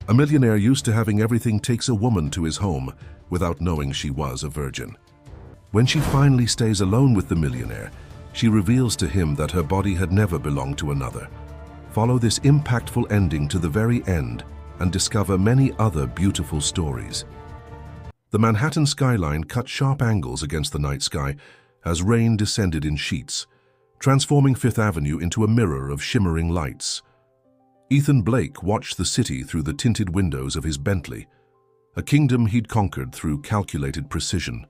A millionaire used to having everything takes a woman to his home without knowing she was a virgin. When she finally stays alone with the millionaire, she reveals to him that her body had never belonged to another. Follow this impactful ending to the very end and discover many other beautiful stories. The Manhattan skyline cut sharp angles against the night sky as rain descended in sheets, transforming Fifth Avenue into a mirror of shimmering lights. Ethan Blake watched the city through the tinted windows of his Bentley, a kingdom he'd conquered through calculated precision.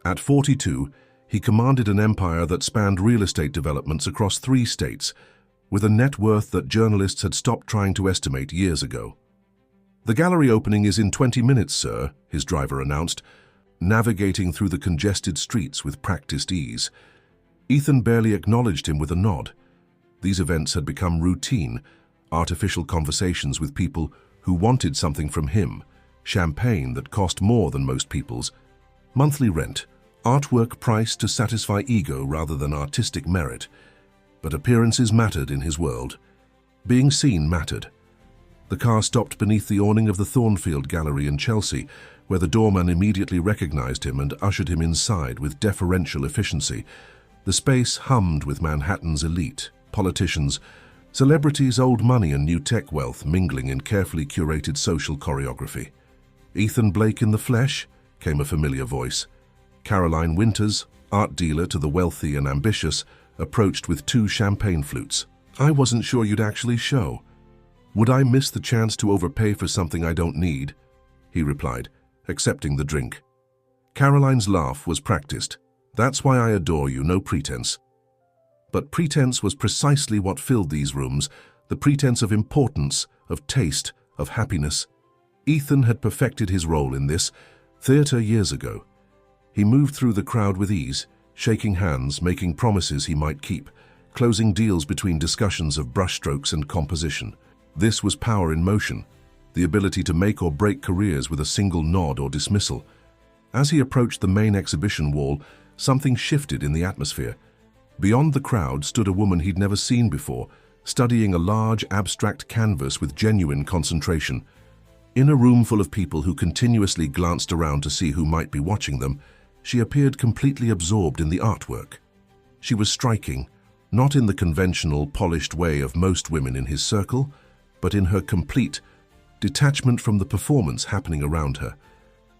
At 42, he commanded an empire that spanned real estate developments across 3 states, with a net worth that journalists had stopped trying to estimate years ago. "The gallery opening is in 20 minutes, sir," his driver announced, navigating through the congested streets with practiced ease. Ethan barely acknowledged him with a nod. These events had become routine, artificial conversations with people who wanted something from him, champagne that cost more than most people's, monthly rent, artwork priced to satisfy ego rather than artistic merit. But appearances mattered in his world. Being seen mattered. The car stopped beneath the awning of the Thornfield Gallery in Chelsea, where the doorman immediately recognized him and ushered him inside with deferential efficiency. The space hummed with Manhattan's elite, politicians, celebrities, old money and new tech wealth mingling in carefully curated social choreography. "Ethan Blake in the flesh," came a familiar voice. Caroline Winters, art dealer to the wealthy and ambitious, approached with 2 champagne flutes. "I wasn't sure you'd actually show. Would I miss the chance to overpay for something I don't need?" he replied, accepting the drink. Caroline's laugh was practiced. "That's why I adore you, no pretense." But pretense was precisely what filled these rooms, the pretense of importance, of taste, of happiness. Ethan had perfected his role in this theater years ago. He moved through the crowd with ease, shaking hands, making promises he might keep, closing deals between discussions of brushstrokes and composition. This was power in motion, the ability to make or break careers with a single nod or dismissal. As he approached the main exhibition wall, something shifted in the atmosphere. Beyond the crowd stood a woman he'd never seen before, studying a large, abstract canvas with genuine concentration. In a room full of people who continuously glanced around to see who might be watching them, she appeared completely absorbed in the artwork. She was striking, not in the conventional, polished way of most women in his circle, but in her complete detachment from the performance happening around her.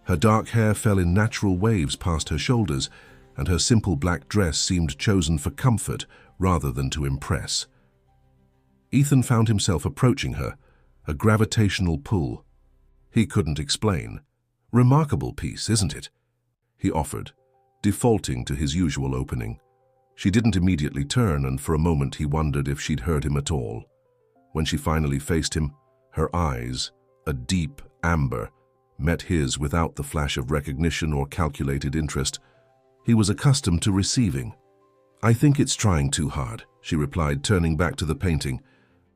Her dark hair fell in natural waves past her shoulders, and her simple black dress seemed chosen for comfort rather than to impress. Ethan found himself approaching her, a gravitational pull. He couldn't explain. "Remarkable piece, isn't it?" he offered, defaulting to his usual opening. She didn't immediately turn, and for a moment he wondered if she'd heard him at all. When she finally faced him, her eyes, a deep amber, met his without the flash of recognition or calculated interest he was accustomed to receiving. "I think it's trying too hard," she replied, turning back to the painting.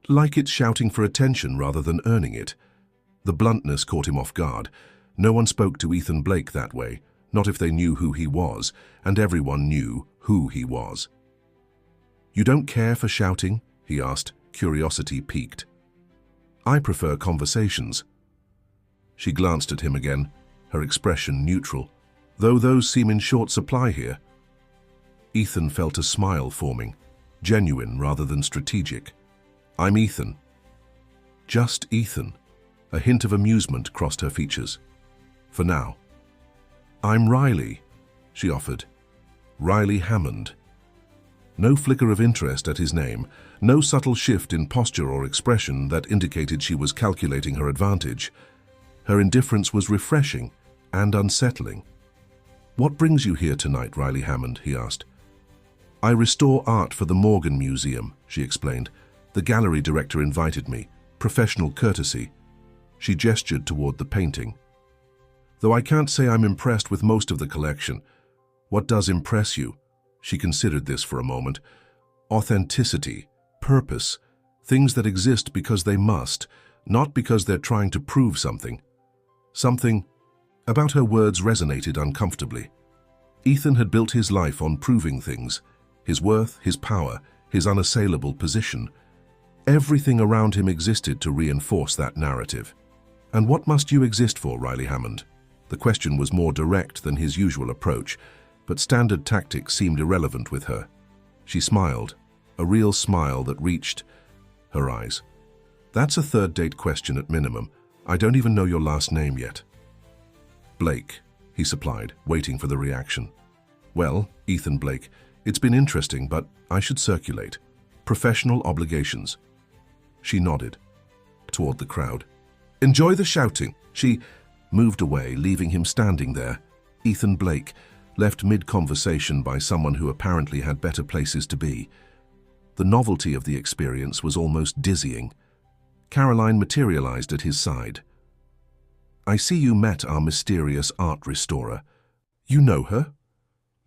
"Like it's shouting for attention rather than earning it." The bluntness caught him off guard. No one spoke to Ethan Blake that way, not if they knew who he was, and everyone knew who he was. "You don't care for shouting?" he asked, curiosity piqued. "I prefer conversations." She glanced at him again, her expression neutral. "Though those seem in short supply here." Ethan felt a smile forming, genuine rather than strategic. "I'm Ethan." Just Ethan. A hint of amusement crossed her features. "For now." "I'm Riley," she offered. "Riley Hammond." No flicker of interest at his name, no subtle shift in posture or expression that indicated she was calculating her advantage. Her indifference was refreshing and unsettling. "What brings you here tonight, Riley Hammond?" he asked. "I restore art for the Morgan Museum," she explained. "The gallery director invited me. Professional courtesy." She gestured toward the painting. "Though I can't say I'm impressed with most of the collection. What does impress you?" She considered this for a moment. "Authenticity, purpose, things that exist because they must, not because they're trying to prove something." Something about her words resonated uncomfortably. Ethan had built his life on proving things, his worth, his power, his unassailable position. Everything around him existed to reinforce that narrative. "And what must you exist for, Riley Hammond?" The question was more direct than his usual approach, but standard tactics seemed irrelevant with her. She smiled, a real smile that reached her eyes. "That's a third date question at minimum. I don't even know your last name yet." "Blake," he supplied, waiting for the reaction. "Well, Ethan Blake, it's been interesting, but I should circulate. Professional obligations." She nodded toward the crowd. "Enjoy the shouting." She moved away, leaving him standing there. Ethan Blake, left mid-conversation by someone who apparently had better places to be. The novelty of the experience was almost dizzying. Caroline materialized at his side. "I see you met our mysterious art restorer. You know her?"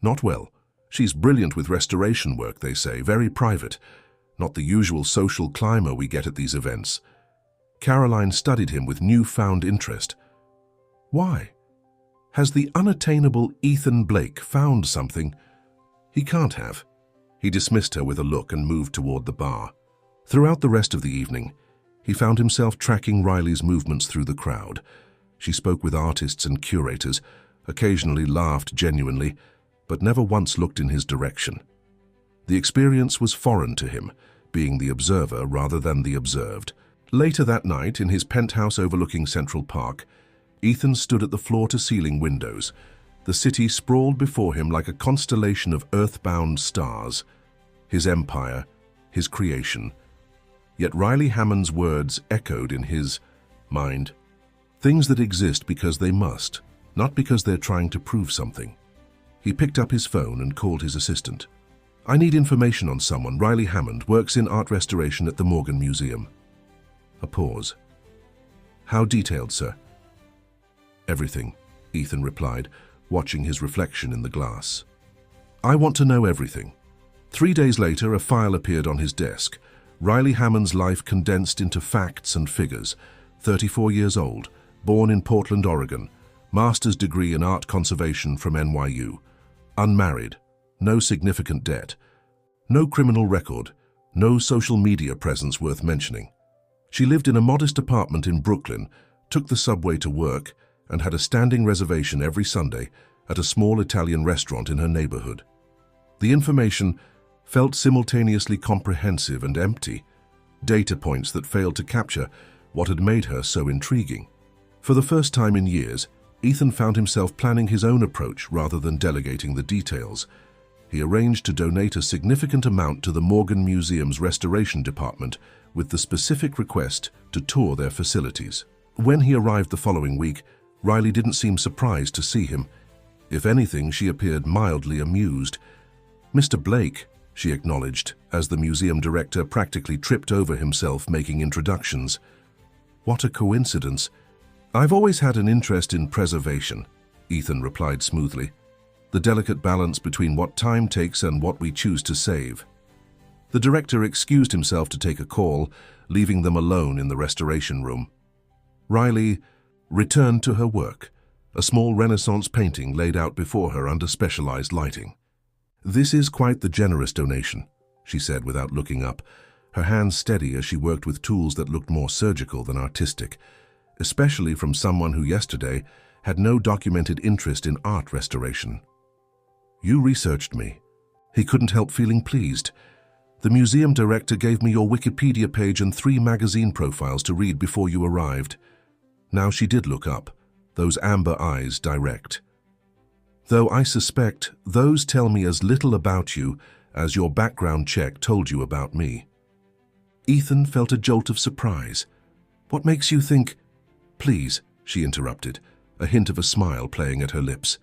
"Not well. She's brilliant with restoration work, they say, very private. Not the usual social climber we get at these events." Caroline studied him with newfound interest. "Why? Has the unattainable Ethan Blake found something?" "He can't have." He dismissed her with a look and moved toward the bar. Throughout the rest of the evening, he found himself tracking Riley's movements through the crowd. She spoke with artists and curators, occasionally laughed genuinely, but never once looked in his direction. The experience was foreign to him, being the observer rather than the observed. Later that night, in his penthouse overlooking Central Park, Ethan stood at the floor-to-ceiling windows. The city sprawled before him like a constellation of earthbound stars. His empire, his creation. Yet Riley Hammond's words echoed in his mind. Things that exist because they must, not because they're trying to prove something. He picked up his phone and called his assistant. "I need information on someone. Riley Hammond works in art restoration at the Morgan Museum." A pause. "How detailed, sir?" "Everything," Ethan replied, watching his reflection in the glass. "I want to know everything." 3 days later, a file appeared on his desk. Riley Hammond's life condensed into facts and figures. 34 years old, born in Portland, Oregon, master's degree in art conservation from NYU. Unmarried, no significant debt, no criminal record, no social media presence worth mentioning. She lived in a modest apartment in Brooklyn, took the subway to work, and had a standing reservation every Sunday at a small Italian restaurant in her neighborhood. The information felt simultaneously comprehensive and empty, data points that failed to capture what had made her so intriguing. For the first time in years, Ethan found himself planning his own approach rather than delegating the details. He arranged to donate a significant amount to the Morgan Museum's restoration department with the specific request to tour their facilities. When he arrived the following week, Riley didn't seem surprised to see him. If anything, she appeared mildly amused. "Mr. Blake," she acknowledged, as the museum director practically tripped over himself making introductions. "What a coincidence. I've always had an interest in preservation," Ethan replied smoothly. "The delicate balance between what time takes and what we choose to save." The director excused himself to take a call, leaving them alone in the restoration room. Riley returned to her work, a small Renaissance painting laid out before her under specialized lighting. "This is quite the generous donation," she said without looking up, her hands steady as she worked with tools that looked more surgical than artistic, especially from someone who yesterday had no documented interest in art restoration. "You researched me." He couldn't help feeling pleased. "The museum director gave me your Wikipedia page and 3 magazine profiles to read before you arrived." Now she did look up, those amber eyes direct. "Though I suspect those tell me as little about you as your background check told you about me." Ethan felt a jolt of surprise. "What makes you think—" "Please," she interrupted, a hint of a smile playing at her lips.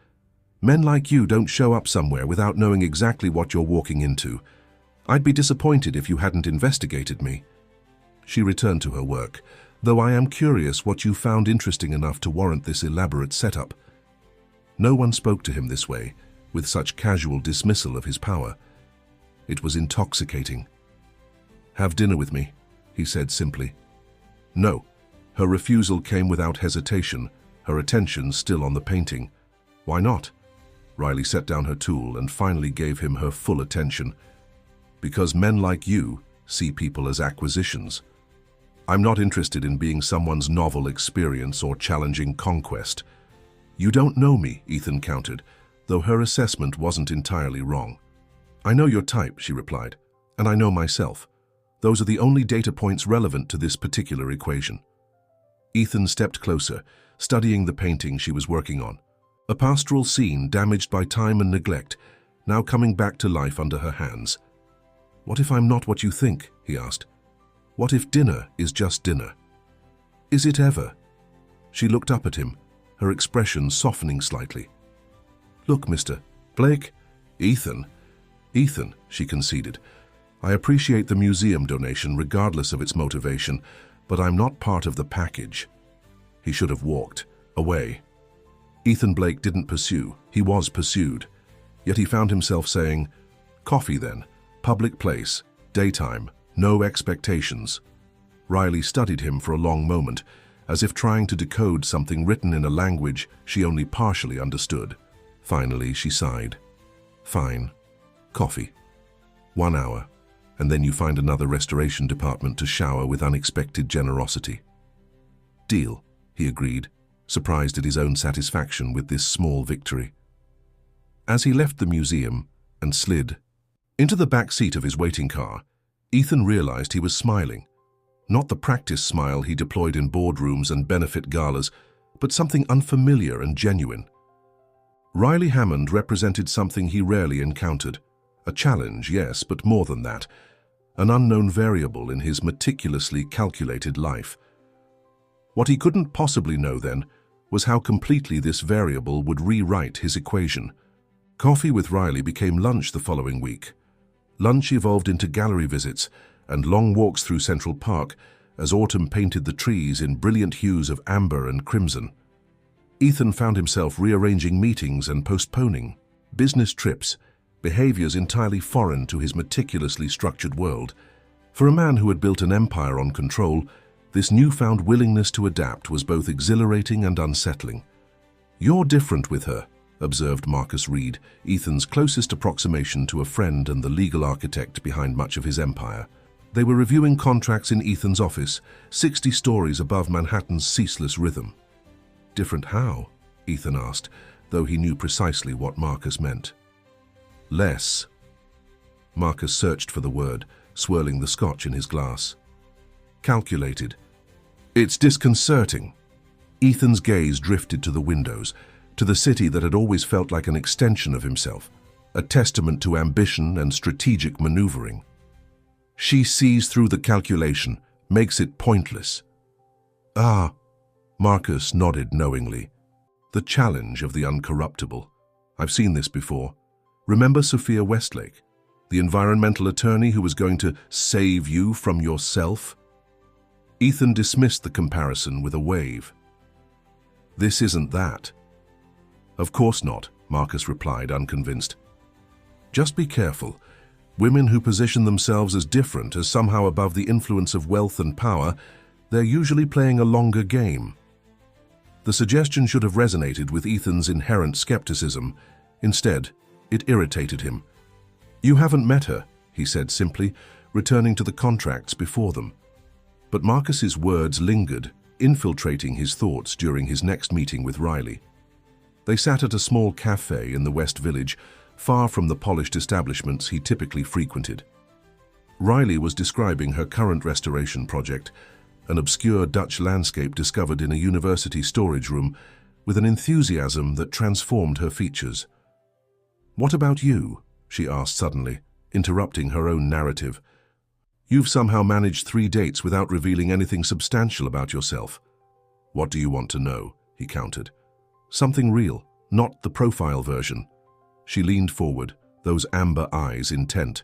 "Men like you don't show up somewhere without knowing exactly what you're walking into. I'd be disappointed if you hadn't investigated me." She returned to her work, "Though I am curious what you found interesting enough to warrant this elaborate setup." No one spoke to him this way, with such casual dismissal of his power. It was intoxicating. "Have dinner with me," he said simply. "No." Her refusal came without hesitation, her attention still on the painting. "Why not?" Riley set down her tool and finally gave him her full attention. "Because men like you see people as acquisitions." I'm not interested in being someone's novel experience or challenging conquest. You don't know me, Ethan countered, though her assessment wasn't entirely wrong. I know your type, she replied, and I know myself. Those are the only data points relevant to this particular equation. Ethan stepped closer, studying the painting she was working on. A pastoral scene damaged by time and neglect, now coming back to life under her hands. What if I'm not what you think? He asked. What if dinner is just dinner? Is it ever? She looked up at him, her expression softening slightly. Look, Mr. Blake. Ethan, she conceded. I appreciate the museum donation regardless of its motivation, but I'm not part of the package. He should have walked away. Ethan Blake didn't pursue, he was pursued. Yet he found himself saying, coffee then, public place, daytime, no expectations. Riley studied him for a long moment, as if trying to decode something written in a language she only partially understood. Finally, she sighed. Fine. Coffee. 1 hour, and then you find another restoration department to shower with unexpected generosity. Deal, he agreed, surprised at his own satisfaction with this small victory. As he left the museum and slid into the back seat of his waiting car, Ethan realized he was smiling. Not the practice smile he deployed in boardrooms and benefit galas, but something unfamiliar and genuine. Riley Hammond represented something he rarely encountered. A challenge, yes, but more than that. An unknown variable in his meticulously calculated life. What he couldn't possibly know then was how completely this variable would rewrite his equation. Coffee with Riley became lunch the following week. Lunch evolved into gallery visits and long walks through Central Park as autumn painted the trees in brilliant hues of amber and crimson. Ethan found himself rearranging meetings and postponing business trips, behaviors entirely foreign to his meticulously structured world. For a man who had built an empire on control, this newfound willingness to adapt was both exhilarating and unsettling. You're different with her, observed Marcus Reed, Ethan's closest approximation to a friend and the legal architect behind much of his empire. They were reviewing contracts in Ethan's office, 60 stories above Manhattan's ceaseless rhythm. Different how? Ethan asked, though he knew precisely what Marcus meant. Less. Marcus searched for the word, swirling the scotch in his glass. Calculated. It's disconcerting. Ethan's gaze drifted to the windows, to the city that had always felt like an extension of himself, a testament to ambition and strategic maneuvering. She sees through the calculation, makes it pointless. Ah, Marcus nodded knowingly. The challenge of the uncorruptible. I've seen this before. Remember Sophia Westlake, the environmental attorney who was going to save you from yourself? Ethan dismissed the comparison with a wave. This isn't that. Of course not, Marcus replied, unconvinced. Just be careful. Women who position themselves as different, as somehow above the influence of wealth and power, they're usually playing a longer game. The suggestion should have resonated with Ethan's inherent skepticism. Instead, it irritated him. You haven't met her, he said simply, returning to the contracts before them. But Marcus's words lingered, infiltrating his thoughts during his next meeting with Riley. They sat at a small cafe in the West Village, far from the polished establishments he typically frequented. Riley was describing her current restoration project, an obscure Dutch landscape discovered in a university storage room, with an enthusiasm that transformed her features. What about you? She asked suddenly, interrupting her own narrative. You've somehow managed 3 dates without revealing anything substantial about yourself. What do you want to know? He countered. Something real, not the profile version. She leaned forward, those amber eyes intent.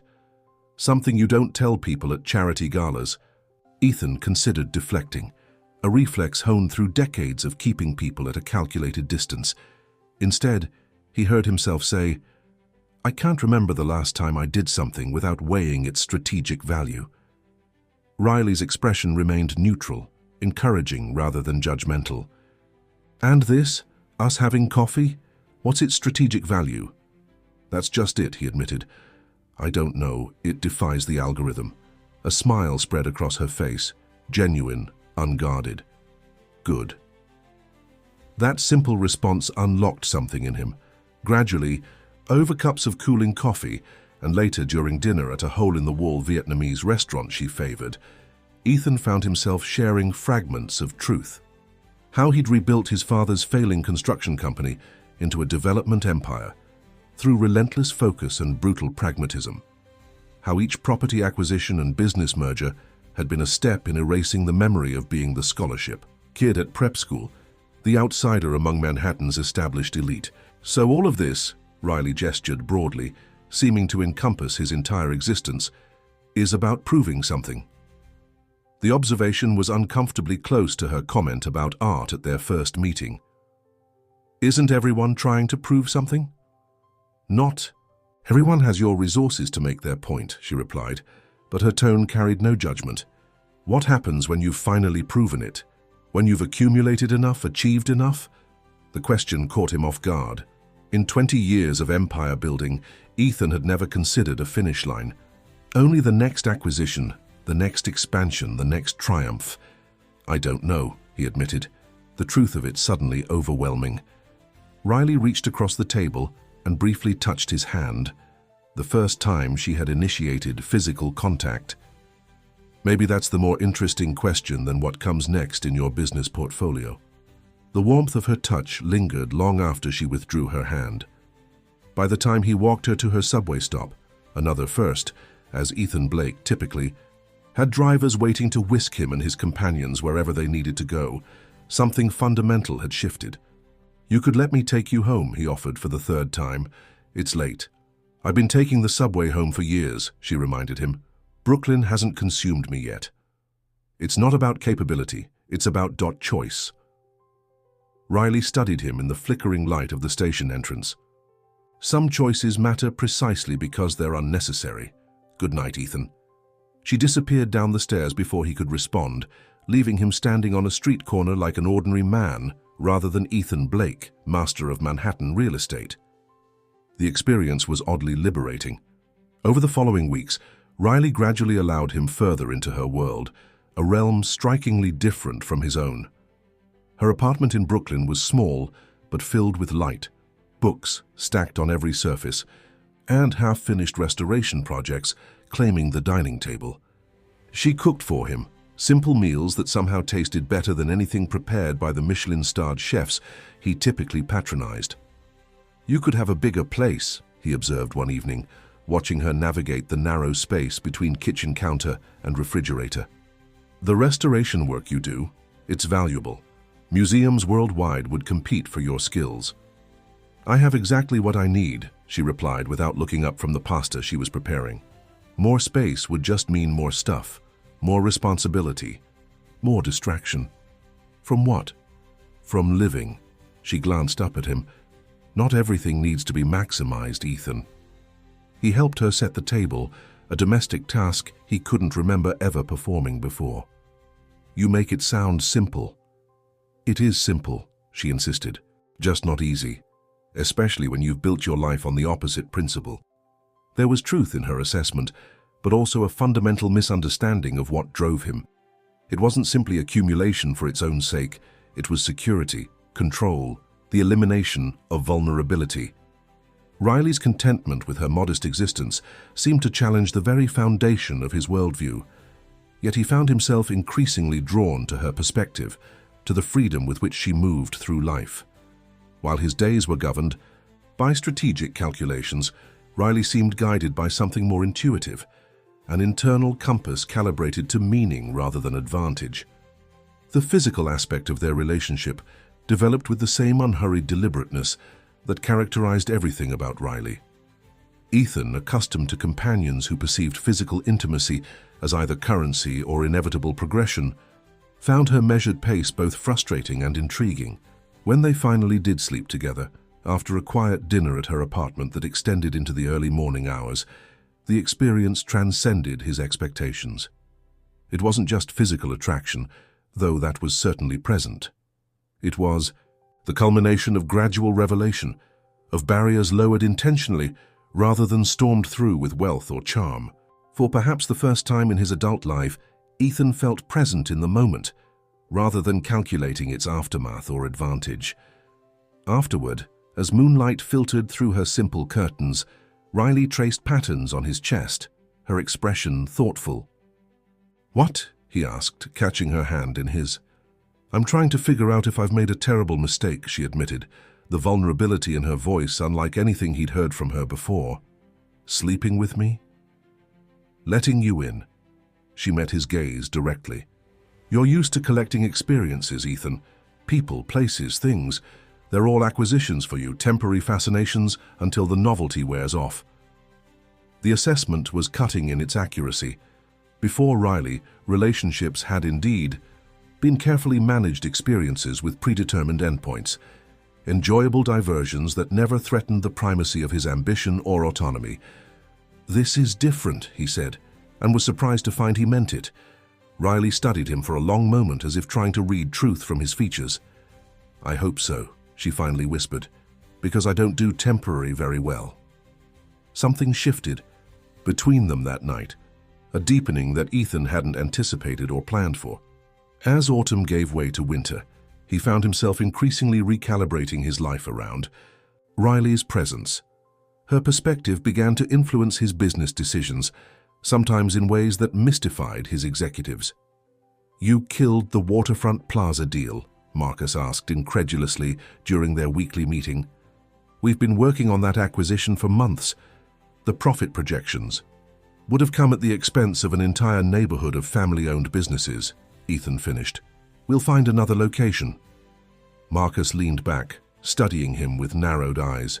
Something you don't tell people at charity galas. Ethan considered deflecting, a reflex honed through decades of keeping people at a calculated distance. Instead, he heard himself say, I can't remember the last time I did something without weighing its strategic value. Riley's expression remained neutral, encouraging rather than judgmental. And this? Us having coffee? What's its strategic value? That's just it, he admitted. I don't know. It defies the algorithm. A smile spread across her face. genuine, unguarded. Good. That simple response unlocked something in him. Gradually, over cups of cooling coffee, and later during dinner at a hole-in-the-wall Vietnamese restaurant she favored, Ethan found himself sharing fragments of truth. How he'd rebuilt his father's failing construction company into a development empire through relentless focus and brutal pragmatism. How each property acquisition and business merger had been a step in erasing the memory of being the scholarship kid at prep school, the outsider among Manhattan's established elite. So all of this, Riley gestured broadly, seeming to encompass his entire existence, is about proving something. The observation was uncomfortably close to her comment about art at their first meeting. Isn't everyone trying to prove something? Not. Everyone has your resources to make their point, she replied, but her tone carried no judgment. What happens when you've finally proven it? When you've accumulated enough, achieved enough? The question caught him off guard. In 20 years of empire building, Ethan had never considered a finish line. Only the next acquisition, the next expansion, the next triumph. I don't know, he admitted, the truth of it suddenly overwhelming. Riley reached across the table and briefly touched his hand, the first time she had initiated physical contact. Maybe that's the more interesting question than what comes next in your business portfolio. The warmth of her touch lingered long after she withdrew her hand. By the time he walked her to her subway stop, another first, as Ethan Blake typically had drivers waiting to whisk him and his companions wherever they needed to go, something fundamental had shifted. You could let me take you home, he offered for the third time. It's late. I've been taking the subway home for years, she reminded him. Brooklyn hasn't consumed me yet. It's not about capability, it's about choice. Riley studied him in the flickering light of the station entrance. Some choices matter precisely because they're unnecessary. Good night, Ethan. She disappeared down the stairs before he could respond, leaving him standing on a street corner like an ordinary man, rather than Ethan Blake, master of Manhattan real estate. The experience was oddly liberating. Over the following weeks, Riley gradually allowed him further into her world, a realm strikingly different from his own. Her apartment in Brooklyn was small, but filled with light, books stacked on every surface, and half-finished restoration projects claiming the dining table. She cooked for him, simple meals that somehow tasted better than anything prepared by the Michelin-starred chefs he typically patronized. You could have a bigger place, he observed one evening, watching her navigate the narrow space between kitchen counter and refrigerator. The restoration work you do, it's valuable. Museums worldwide would compete for your skills. I have exactly what I need, she replied without looking up from the pasta she was preparing. More space would just mean more stuff, more responsibility, more distraction. From what? From living. She glanced up at him. Not everything needs to be maximized, Ethan. He helped her set the table, a domestic task he couldn't remember ever performing before. You make it sound simple. It is simple, she insisted, just not easy, especially when you've built your life on the opposite principle. There was truth in her assessment, but also a fundamental misunderstanding of what drove him. It wasn't simply accumulation for its own sake, it was security, control, the elimination of vulnerability. Riley's contentment with her modest existence seemed to challenge the very foundation of his worldview, yet he found himself increasingly drawn to her perspective, to the freedom with which she moved through life. While his days were governed by strategic calculations, Riley seemed guided by something more intuitive, an internal compass calibrated to meaning rather than advantage. The physical aspect of their relationship developed with the same unhurried deliberateness that characterized everything about Riley. Ethan, accustomed to companions who perceived physical intimacy as either currency or inevitable progression, found her measured pace both frustrating and intriguing. When they finally did sleep together, after a quiet dinner at her apartment that extended into the early morning hours, the experience transcended his expectations. It wasn't just physical attraction, though that was certainly present. It was the culmination of gradual revelation, of barriers lowered intentionally rather than stormed through with wealth or charm. For perhaps the first time in his adult life, Ethan felt present in the moment, rather than calculating its aftermath or advantage. Afterward, as moonlight filtered through her simple curtains, Riley traced patterns on his chest, her expression thoughtful. "What?" he asked, catching her hand in his. "I'm trying to figure out if I've made a terrible mistake," she admitted, the vulnerability in her voice unlike anything he'd heard from her before. "Sleeping with me?" "Letting you in." She met his gaze directly. "You're used to collecting experiences, Ethan. People, places, things. They're all acquisitions for you, temporary fascinations until the novelty wears off." The assessment was cutting in its accuracy. Before Riley, relationships had indeed been carefully managed experiences with predetermined endpoints, enjoyable diversions that never threatened the primacy of his ambition or autonomy. "This is different," he said, and was surprised to find he meant it. Riley studied him for a long moment as if trying to read truth from his features. "I hope so," she finally whispered, "because I don't do temporary very well." Something shifted between them that night, a deepening that Ethan hadn't anticipated or planned for. As autumn gave way to winter, he found himself increasingly recalibrating his life around Riley's presence. Her perspective began to influence his business decisions, sometimes in ways that mystified his executives. "You killed the Waterfront Plaza deal?" Marcus asked incredulously during their weekly meeting. "We've been working on that acquisition for months. The profit projections would have come at the expense of an entire neighborhood of family-owned businesses," Ethan finished. "We'll find another location." Marcus leaned back, studying him with narrowed eyes.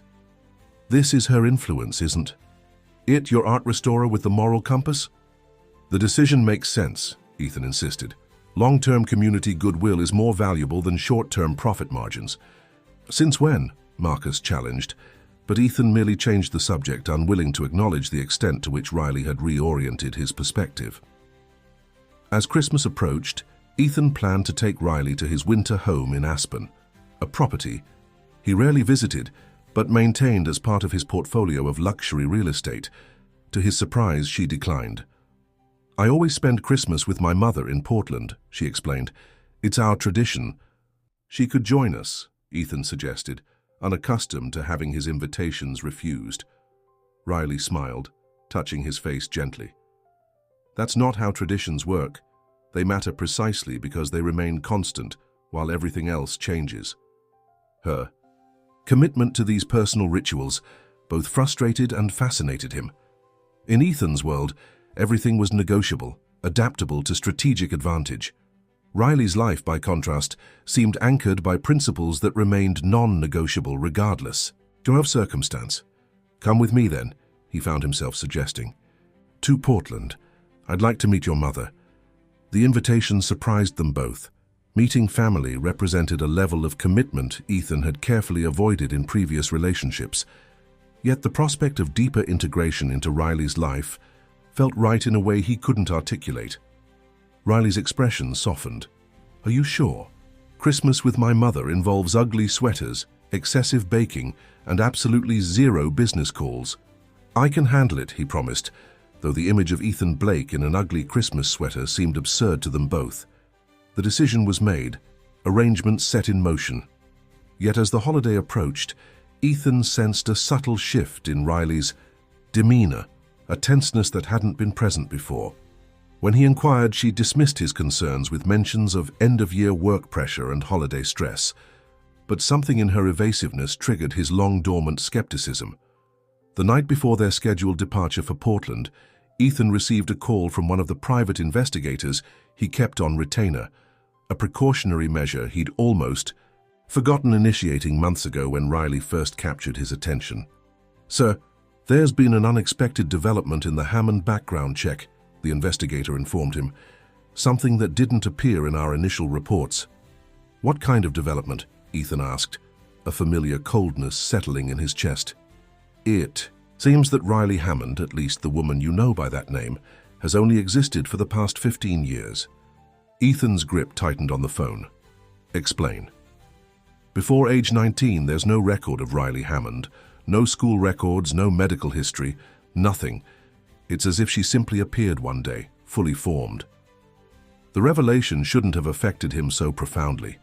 "This is her influence, isn't it? Your art restorer with the moral compass?" "The decision makes sense," Ethan insisted. "Long-term community goodwill is more valuable than short-term profit margins." "Since when?" Marcus challenged, but Ethan merely changed the subject, unwilling to acknowledge the extent to which Riley had reoriented his perspective. As Christmas approached, Ethan planned to take Riley to his winter home in Aspen, a property he rarely visited but maintained as part of his portfolio of luxury real estate. To his surprise, she declined. "I always spend Christmas with my mother in Portland," she explained. "It's our tradition." "She could join us," Ethan suggested, unaccustomed to having his invitations refused. Riley smiled, touching his face gently. "That's not how traditions work. They matter precisely because they remain constant while everything else changes." Her commitment to these personal rituals both frustrated and fascinated him. In Ethan's world, everything was negotiable, adaptable to strategic advantage. Riley's life, by contrast, seemed anchored by principles that remained non-negotiable regardless of circumstance. "Come with me, then," he found himself suggesting. "To Portland. I'd like to meet your mother." The invitation surprised them both. Meeting family represented a level of commitment Ethan had carefully avoided in previous relationships. Yet the prospect of deeper integration into Riley's life felt right in a way he couldn't articulate. Riley's expression softened. "Are you sure? Christmas with my mother involves ugly sweaters, excessive baking, and absolutely zero business calls." "I can handle it," he promised, though the image of Ethan Blake in an ugly Christmas sweater seemed absurd to them both. The decision was made, arrangements set in motion. Yet as the holiday approached, Ethan sensed a subtle shift in Riley's demeanor, a tenseness that hadn't been present before. When he inquired, she dismissed his concerns with mentions of end-of-year work pressure and holiday stress. But something in her evasiveness triggered his long-dormant skepticism. The night before their scheduled departure for Portland, Ethan received a call from one of the private investigators he kept on retainer, a precautionary measure he'd almost forgotten initiating months ago when Riley first captured his attention. "Sir, there's been an unexpected development in the Hammond background check," the investigator informed him. "Something that didn't appear in our initial reports." "What kind of development?" Ethan asked, a familiar coldness settling in his chest. "It seems that Riley Hammond, at least the woman you know by that name, has only existed for the past 15 years. Ethan's grip tightened on the phone. "Explain." "Before age 19, there's no record of Riley Hammond. No school records, no medical history, nothing. It's as if she simply appeared one day, fully formed." The revelation shouldn't have affected him so profoundly.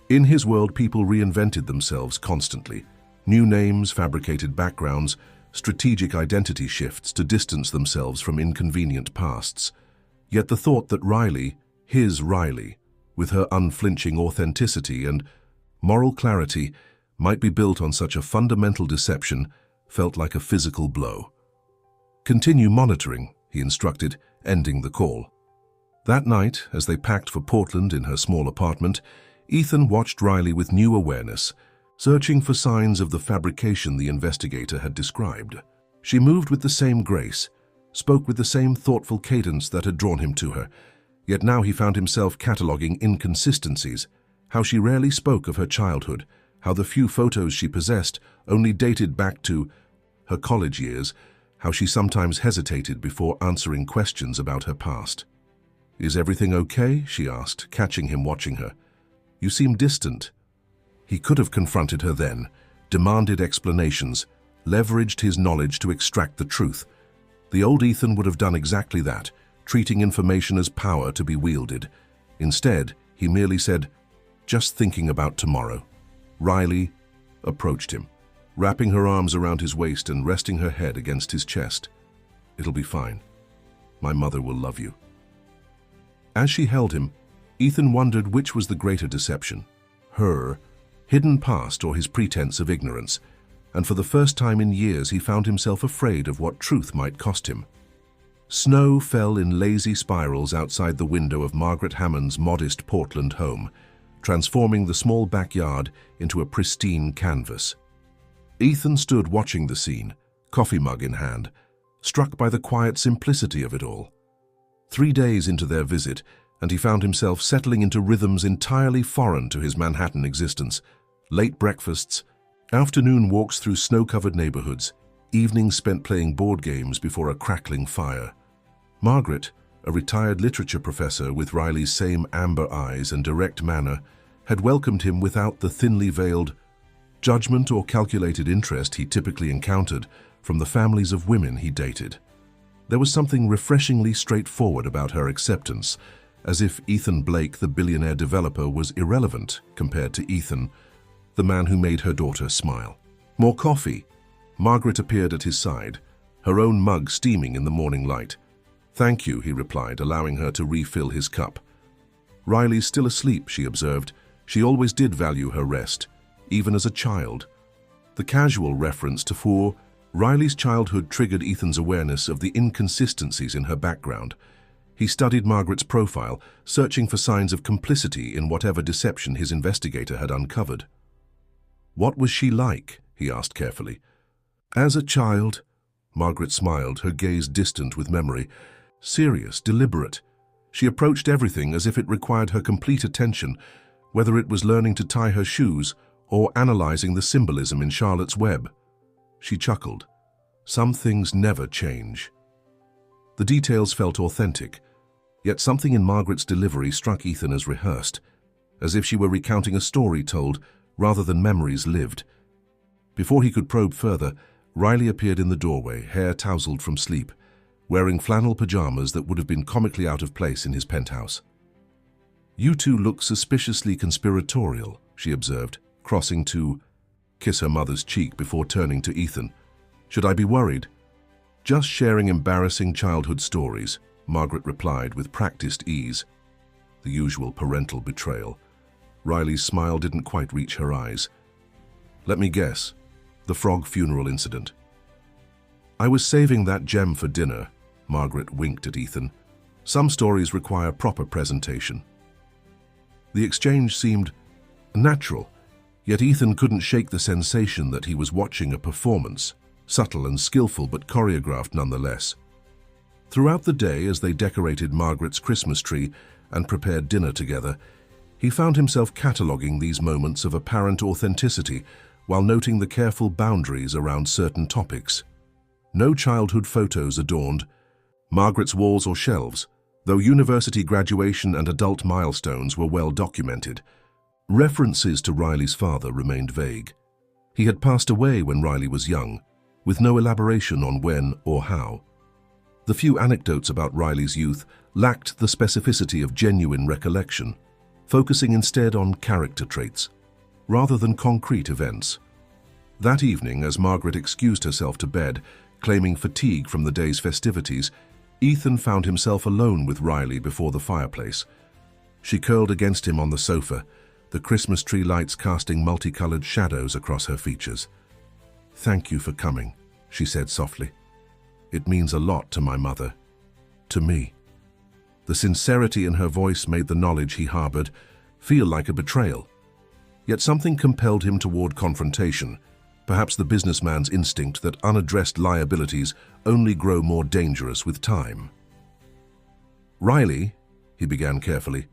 In his world, people reinvented themselves constantly. New names, fabricated backgrounds, strategic identity shifts to distance themselves from inconvenient pasts. Yet the thought that Riley, his Riley, with her unflinching authenticity and moral clarity, might be built on such a fundamental deception felt like a physical blow. "Continue monitoring," he instructed, ending the call. That night, as they packed for Portland in her small apartment, Ethan watched Riley with new awareness, searching for signs of the fabrication the investigator had described. She moved with the same grace, spoke with the same thoughtful cadence that had drawn him to her, yet now he found himself cataloging inconsistencies, how she rarely spoke of her childhood, how the few photos she possessed only dated back to her college years, how she sometimes hesitated before answering questions about her past. "Is everything okay?" she asked, catching him watching her. "You seem distant." He could have confronted her then, demanded explanations, leveraged his knowledge to extract the truth. The old Ethan would have done exactly that, treating information as power to be wielded. Instead, he merely said, "Just thinking about tomorrow." Riley approached him, wrapping her arms around his waist and resting her head against his chest. "It'll be fine. My mother will love you." As she held him, Ethan wondered which was the greater deception, her hidden past or his pretense of ignorance, and for the first time in years he found himself afraid of what truth might cost him. Snow fell in lazy spirals outside the window of Margaret Hammond's modest Portland home, transforming the small backyard into a pristine canvas. Ethan stood watching the scene, coffee mug in hand, struck by the quiet simplicity of it all. 3 days into their visit, and he found himself settling into rhythms entirely foreign to his Manhattan existence. Late breakfasts, afternoon walks through snow-covered neighborhoods, evenings spent playing board games before a crackling fire. Margaret, a retired literature professor with Riley's same amber eyes and direct manner, had welcomed him without the thinly veiled judgment or calculated interest he typically encountered from the families of women he dated. There was something refreshingly straightforward about her acceptance, as if Ethan Blake, the billionaire developer, was irrelevant compared to Ethan, the man who made her daughter smile. "More coffee?" Margaret appeared at his side, her own mug steaming in the morning light. "Thank you," he replied, allowing her to refill his cup. "Riley's still asleep," she observed. "She always did value her rest, even as a child." The casual reference to Riley's childhood triggered Ethan's awareness of the inconsistencies in her background. He studied Margaret's profile, searching for signs of complicity in whatever deception his investigator had uncovered. "What was she like?" he asked carefully. "As a child," Margaret smiled, her gaze distant with memory. "Serious, deliberate. She approached everything as if it required her complete attention, whether it was learning to tie her shoes or analyzing the symbolism in Charlotte's Web." She chuckled. "Some things never change." The details felt authentic, yet something in Margaret's delivery struck Ethan as rehearsed, as if she were recounting a story told rather than memories lived. Before he could probe further, Riley appeared in the doorway, hair tousled from sleep, wearing flannel pajamas that would have been comically out of place in his penthouse. "You two look suspiciously conspiratorial," she observed, crossing to kiss her mother's cheek before turning to Ethan. "Should I be worried?" "Just sharing embarrassing childhood stories," Margaret replied with practiced ease. The usual parental betrayal. Riley's smile didn't quite reach her eyes. "Let me guess. The frog funeral incident." "I was saving that gem for dinner," Margaret winked at Ethan. "Some stories require proper presentation." The exchange seemed natural, yet Ethan couldn't shake the sensation that he was watching a performance, subtle and skillful but choreographed nonetheless. Throughout the day, as they decorated Margaret's Christmas tree and prepared dinner together, he found himself cataloging these moments of apparent authenticity while noting the careful boundaries around certain topics. No childhood photos adorned Margaret's walls or shelves, though university graduation and adult milestones were well documented. References to Riley's father remained vague. He had passed away when Riley was young, with no elaboration on when or how. The few anecdotes about Riley's youth lacked the specificity of genuine recollection, focusing instead on character traits, rather than concrete events. That evening, as Margaret excused herself to bed, claiming fatigue from the day's festivities, Ethan found himself alone with Riley before the fireplace. She curled against him on the sofa, the Christmas tree lights casting multicolored shadows across her features. "Thank you for coming," she said softly. "It means a lot to my mother, to me." The sincerity in her voice made the knowledge he harbored feel like a betrayal. Yet something compelled him toward confrontation, perhaps the businessman's instinct that unaddressed liabilities only grow more dangerous with time. "Riley," he began carefully,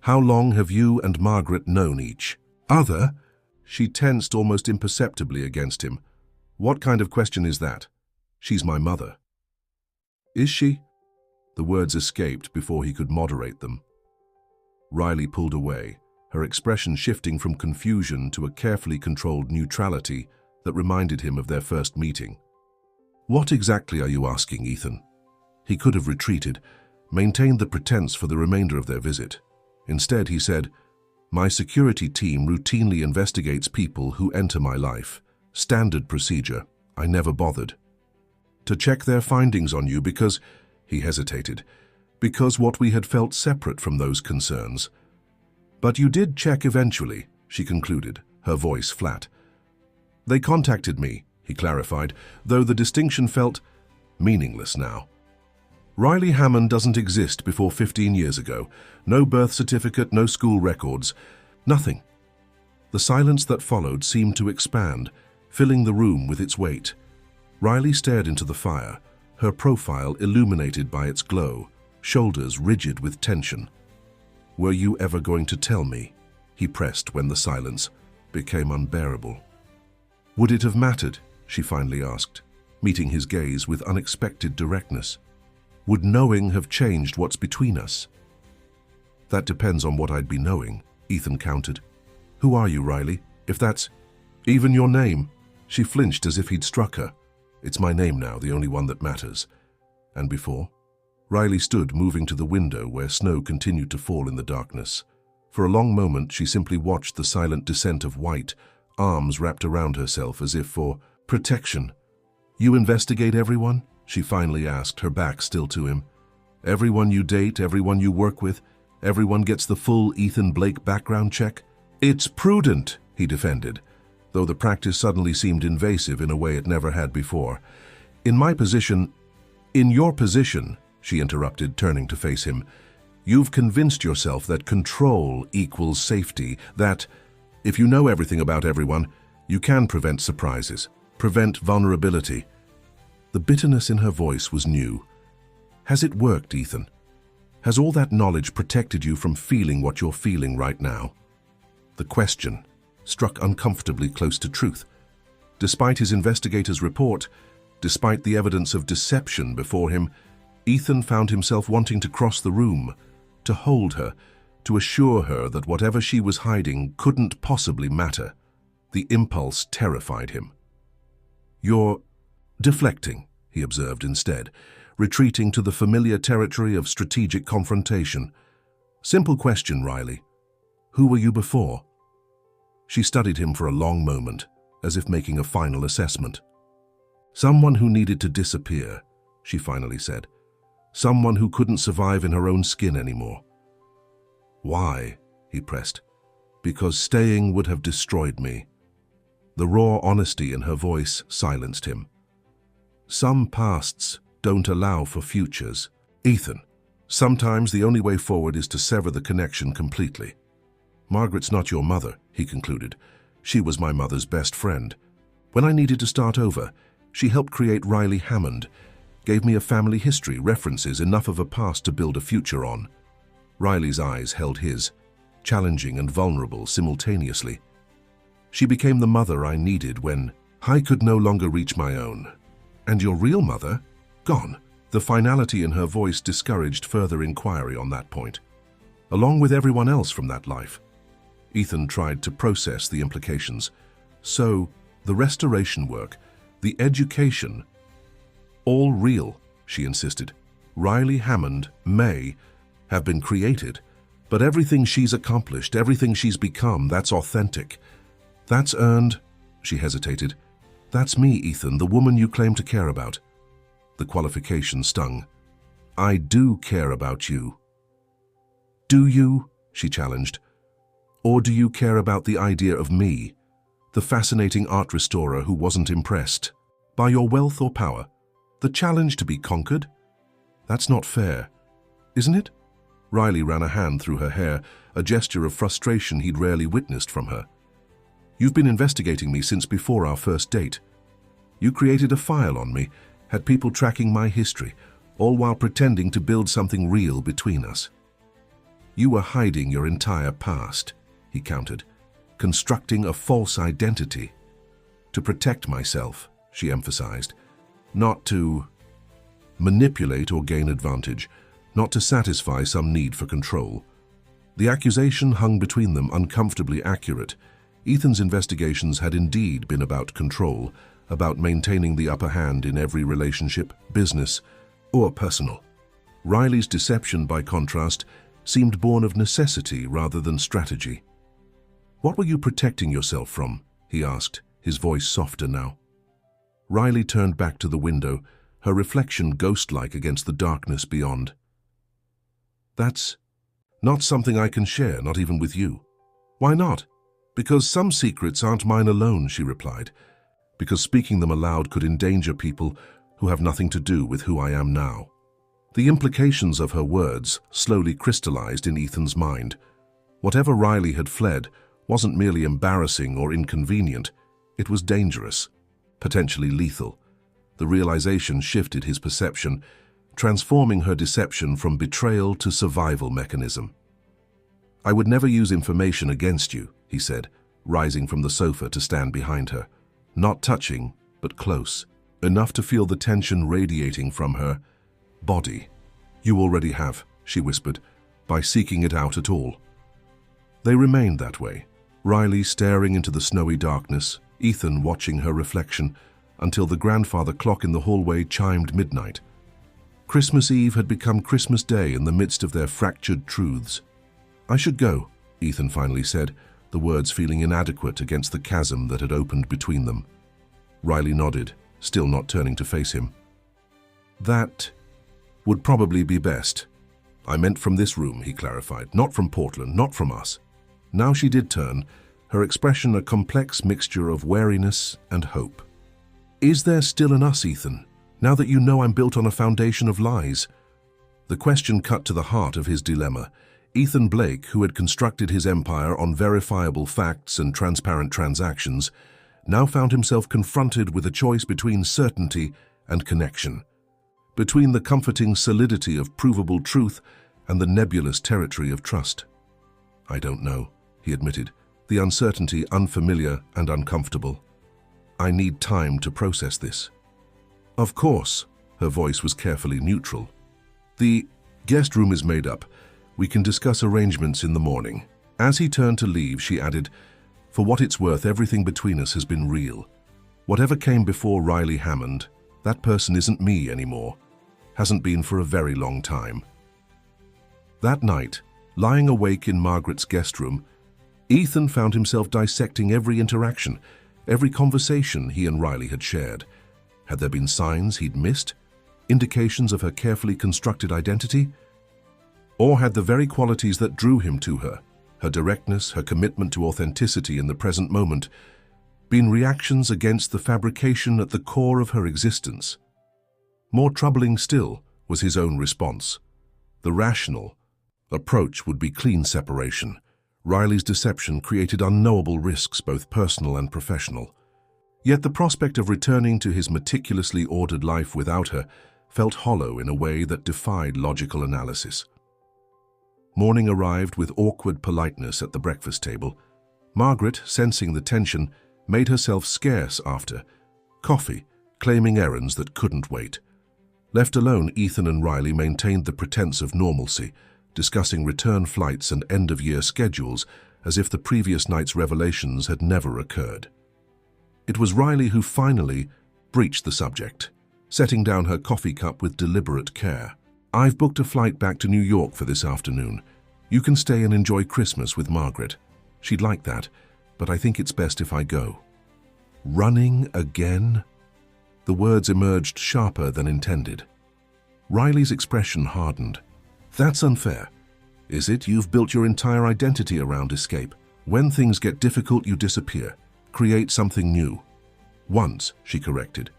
"how long have you and Margaret known each other?" She tensed almost imperceptibly against him. "What kind of question is that? She's my mother." "Is she?" The words escaped before he could moderate them. Riley pulled away, her expression shifting from confusion to a carefully controlled neutrality that reminded him of their first meeting. "What exactly are you asking, Ethan?" He could have retreated, maintained the pretense for the remainder of their visit. Instead, he said, "My security team routinely investigates people who enter my life. Standard procedure. I never bothered to check their findings on you because," he hesitated, "because what we had felt separate from those concerns." "But you did check eventually," she concluded, her voice flat. "They contacted me," he clarified, though the distinction felt meaningless now. "Riley Hammond doesn't exist before 15 years ago. No birth certificate, no school records, nothing." The silence that followed seemed to expand, filling the room with its weight. Riley stared into the fire, her profile illuminated by its glow, shoulders rigid with tension. "Were you ever going to tell me?" he pressed when the silence became unbearable. "Would it have mattered?" she finally asked, meeting his gaze with unexpected directness. "Would knowing have changed what's between us?" "That depends on what I'd be knowing," Ethan countered. "Who are you, Riley? If that's even your name?" She flinched as if he'd struck her. "It's my name now, the only one that matters." "And before?" Riley stood, moving to the window where snow continued to fall in the darkness. For a long moment, she simply watched the silent descent of white, arms wrapped around herself as if for protection. "You investigate everyone?" she finally asked, her back still to him. "Everyone you date, everyone you work with, everyone gets the full Ethan Blake background check?" "It's prudent," he defended, though the practice suddenly seemed invasive in a way it never had before. "In my position—" "In your position," she interrupted, turning to face him, "you've convinced yourself that control equals safety, that if you know everything about everyone, you can prevent surprises, prevent vulnerability." The bitterness in her voice was new. "Has it worked, Ethan? Has all that knowledge protected you from feeling what you're feeling right now?" The question struck uncomfortably close to truth. Despite his investigator's report, despite the evidence of deception before him, Ethan found himself wanting to cross the room, to hold her, to assure her that whatever she was hiding couldn't possibly matter. The impulse terrified him. "You're deflecting," he observed instead, retreating to the familiar territory of strategic confrontation. "Simple question, Riley. Who were you before?" She studied him for a long moment, as if making a final assessment. "Someone who needed to disappear," she finally said. "Someone who couldn't survive in her own skin anymore." "Why?" he pressed. "Because staying would have destroyed me." The raw honesty in her voice silenced him. "Some pasts don't allow for futures, Ethan. Sometimes the only way forward is to sever the connection completely. Margaret's not your mother," he concluded. "She was my mother's best friend. When I needed to start over, she helped create Riley Hammond, gave me a family history, references, enough of a past to build a future on." Riley's eyes held his, challenging and vulnerable simultaneously. "She became the mother I needed when I could no longer reach my own." "And your real mother? Gone." The finality in her voice discouraged further inquiry on that point. "Along with everyone else from that life." Ethan tried to process the implications. "So, the restoration work, the education, all real?" she insisted. Riley Hammond may have been created, but everything she's accomplished, everything she's become, that's authentic. That's earned, she hesitated. That's me, Ethan, the woman you claim to care about. The qualification stung. I do care about you. Do you? She challenged. Or do you care about the idea of me, the fascinating art restorer who wasn't impressed by your wealth or power? The challenge to be conquered? That's not fair, isn't it? Riley ran a hand through her hair, a gesture of frustration he'd rarely witnessed from her. You've been investigating me since before our first date. You created a file on me, had people tracking my history, all while pretending to build something real between us. You were hiding your entire past, he countered, constructing a false identity. To protect myself, she emphasized, not to manipulate or gain advantage, not to satisfy some need for control. The accusation hung between them, uncomfortably accurate. Ethan's investigations had indeed been about control, about maintaining the upper hand in every relationship, business or personal. Riley's deception, by contrast, seemed born of necessity rather than strategy. What were you protecting yourself from? He asked, his voice softer now. Riley turned back to the window, her reflection ghost-like against the darkness beyond. That's not something I can share, not even with you. Why not? Because some secrets aren't mine alone, she replied. Because speaking them aloud could endanger people who have nothing to do with who I am now. The implications of her words slowly crystallized in Ethan's mind. Whatever Riley had fled wasn't merely embarrassing or inconvenient, it was dangerous, potentially lethal. The realization shifted his perception, transforming her deception from betrayal to survival mechanism. I would never use information against you, he said, rising from the sofa to stand behind her. Not touching, but close, enough to feel the tension radiating from her body. You already have, she whispered, by seeking it out at all. They remained that way, Riley staring into the snowy darkness, Ethan watching her reflection, until the grandfather clock in the hallway chimed midnight. Christmas Eve had become Christmas Day in the midst of their fractured truths. I should go, Ethan finally said, the words feeling inadequate against the chasm that had opened between them. Riley nodded, still not turning to face him. That would probably be best. I meant from this room, he clarified, not from Portland, not from us. Now she did turn, her expression a complex mixture of wariness and hope. Is there still an us, Ethan, now that you know I'm built on a foundation of lies? The question cut to the heart of his dilemma. Ethan Blake, who had constructed his empire on verifiable facts and transparent transactions, now found himself confronted with a choice between certainty and connection, between the comforting solidity of provable truth and the nebulous territory of trust. I don't know, he admitted, the uncertainty unfamiliar and uncomfortable. I need time to process this. Of course, her voice was carefully neutral. The guest room is made up. We can discuss arrangements in the morning. As he turned to leave, she added, for what it's worth, everything between us has been real. Whatever came before Riley Hammond, that person isn't me anymore. Hasn't been for a very long time. That night, lying awake in Margaret's guest room, Ethan found himself dissecting every interaction, every conversation he and Riley had shared. Had there been signs he'd missed? Indications of her carefully constructed identity? Or had the very qualities that drew him to her, her directness, her commitment to authenticity in the present moment, been reactions against the fabrication at the core of her existence? More troubling still was his own response. The rational approach would be clean separation. Riley's deception created unknowable risks, both personal and professional. Yet the prospect of returning to his meticulously ordered life without her felt hollow in a way that defied logical analysis. Morning arrived with awkward politeness at the breakfast table. Margaret, sensing the tension, made herself scarce after coffee, claiming errands that couldn't wait. Left alone, Ethan and Riley maintained the pretense of normalcy, discussing return flights and end-of-year schedules as if the previous night's revelations had never occurred. It was Riley who finally breached the subject. setting down her coffee cup with deliberate care. "I've booked a flight back to New York for this afternoon. You can stay and enjoy Christmas with Margaret. She'd like that, but I think it's best if I go." Running again? The words emerged sharper than intended. Riley's expression hardened. "That's unfair. Is it? You've built your entire identity around escape. When things get difficult, you disappear. Create something new." "Once," she corrected.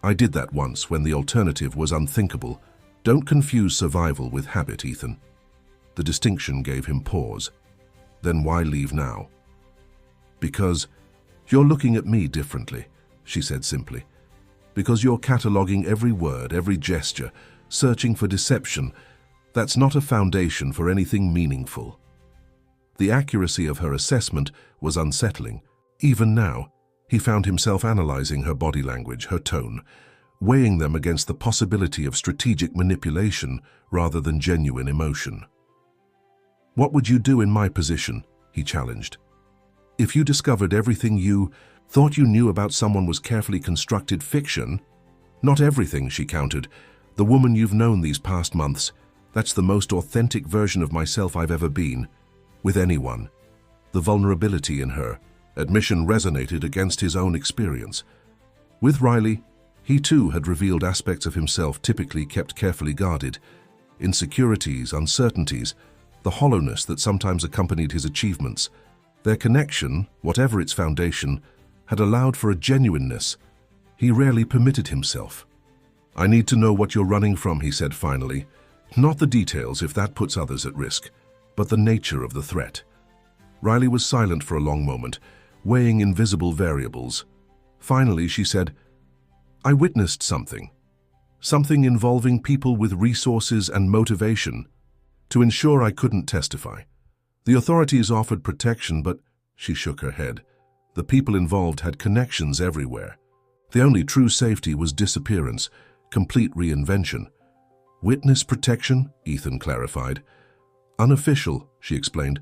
"I did that once when the alternative was unthinkable. Don't confuse survival with habit, Ethan." The distinction gave him pause. "Then why leave now?" "Because you're looking at me differently," she said simply. "Because you're cataloging every word, every gesture, searching for deception. That's not a foundation for anything meaningful." The accuracy of her assessment was unsettling. Even now, he found himself analyzing her body language, her tone, weighing them against the possibility of strategic manipulation rather than genuine emotion. "What would you do in my position?" he challenged. "If you discovered everything you thought you knew about someone was carefully constructed fiction?" "Not everything," she countered. "The woman you've known these past months, that's the most authentic version of myself I've ever been. With anyone." The vulnerability in her admission resonated against his own experience. With Riley, he too had revealed aspects of himself typically kept carefully guarded. Insecurities, uncertainties, the hollowness that sometimes accompanied his achievements. Their connection, whatever its foundation, had allowed for a genuineness he rarely permitted himself. "I need to know what you're running from," he said finally. "Not the details, if that puts others at risk, but the nature of the threat." Riley was silent for a long moment, weighing invisible variables. Finally, she said, "I witnessed something. Something involving people with resources and motivation. To ensure I couldn't testify. The authorities offered protection, but," she shook her head, "the people involved had connections everywhere. The only true safety was disappearance, complete reinvention." "Witness protection?" Ethan clarified. "Unofficial," she explained.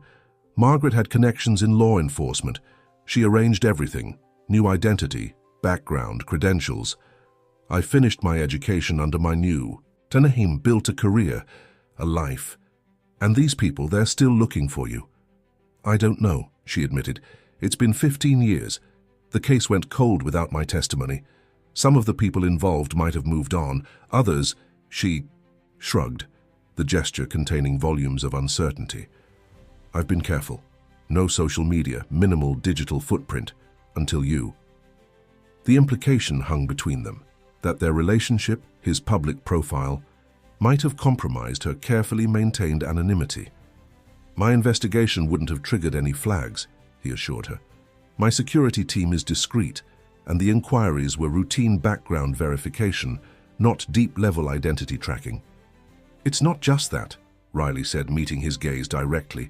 "Margaret had connections in law enforcement. She arranged everything, new identity, background, credentials. I finished my education under my new. Tanahim built a career, a life. And these people, they're still looking for you." "I don't know," she admitted. "It's been 15 years. The case went cold without my testimony. Some of the people involved might have moved on. Others," she shrugged, the gesture containing volumes of uncertainty. "I've been careful. No social media, minimal digital footprint, until you." The implication hung between them, that their relationship, his public profile, might have compromised her carefully maintained anonymity. "My investigation wouldn't have triggered any flags," he assured her. "My security team is discreet, and the inquiries were routine background verification, not deep-level identity tracking." "It's not just that," Riley said, meeting his gaze directly.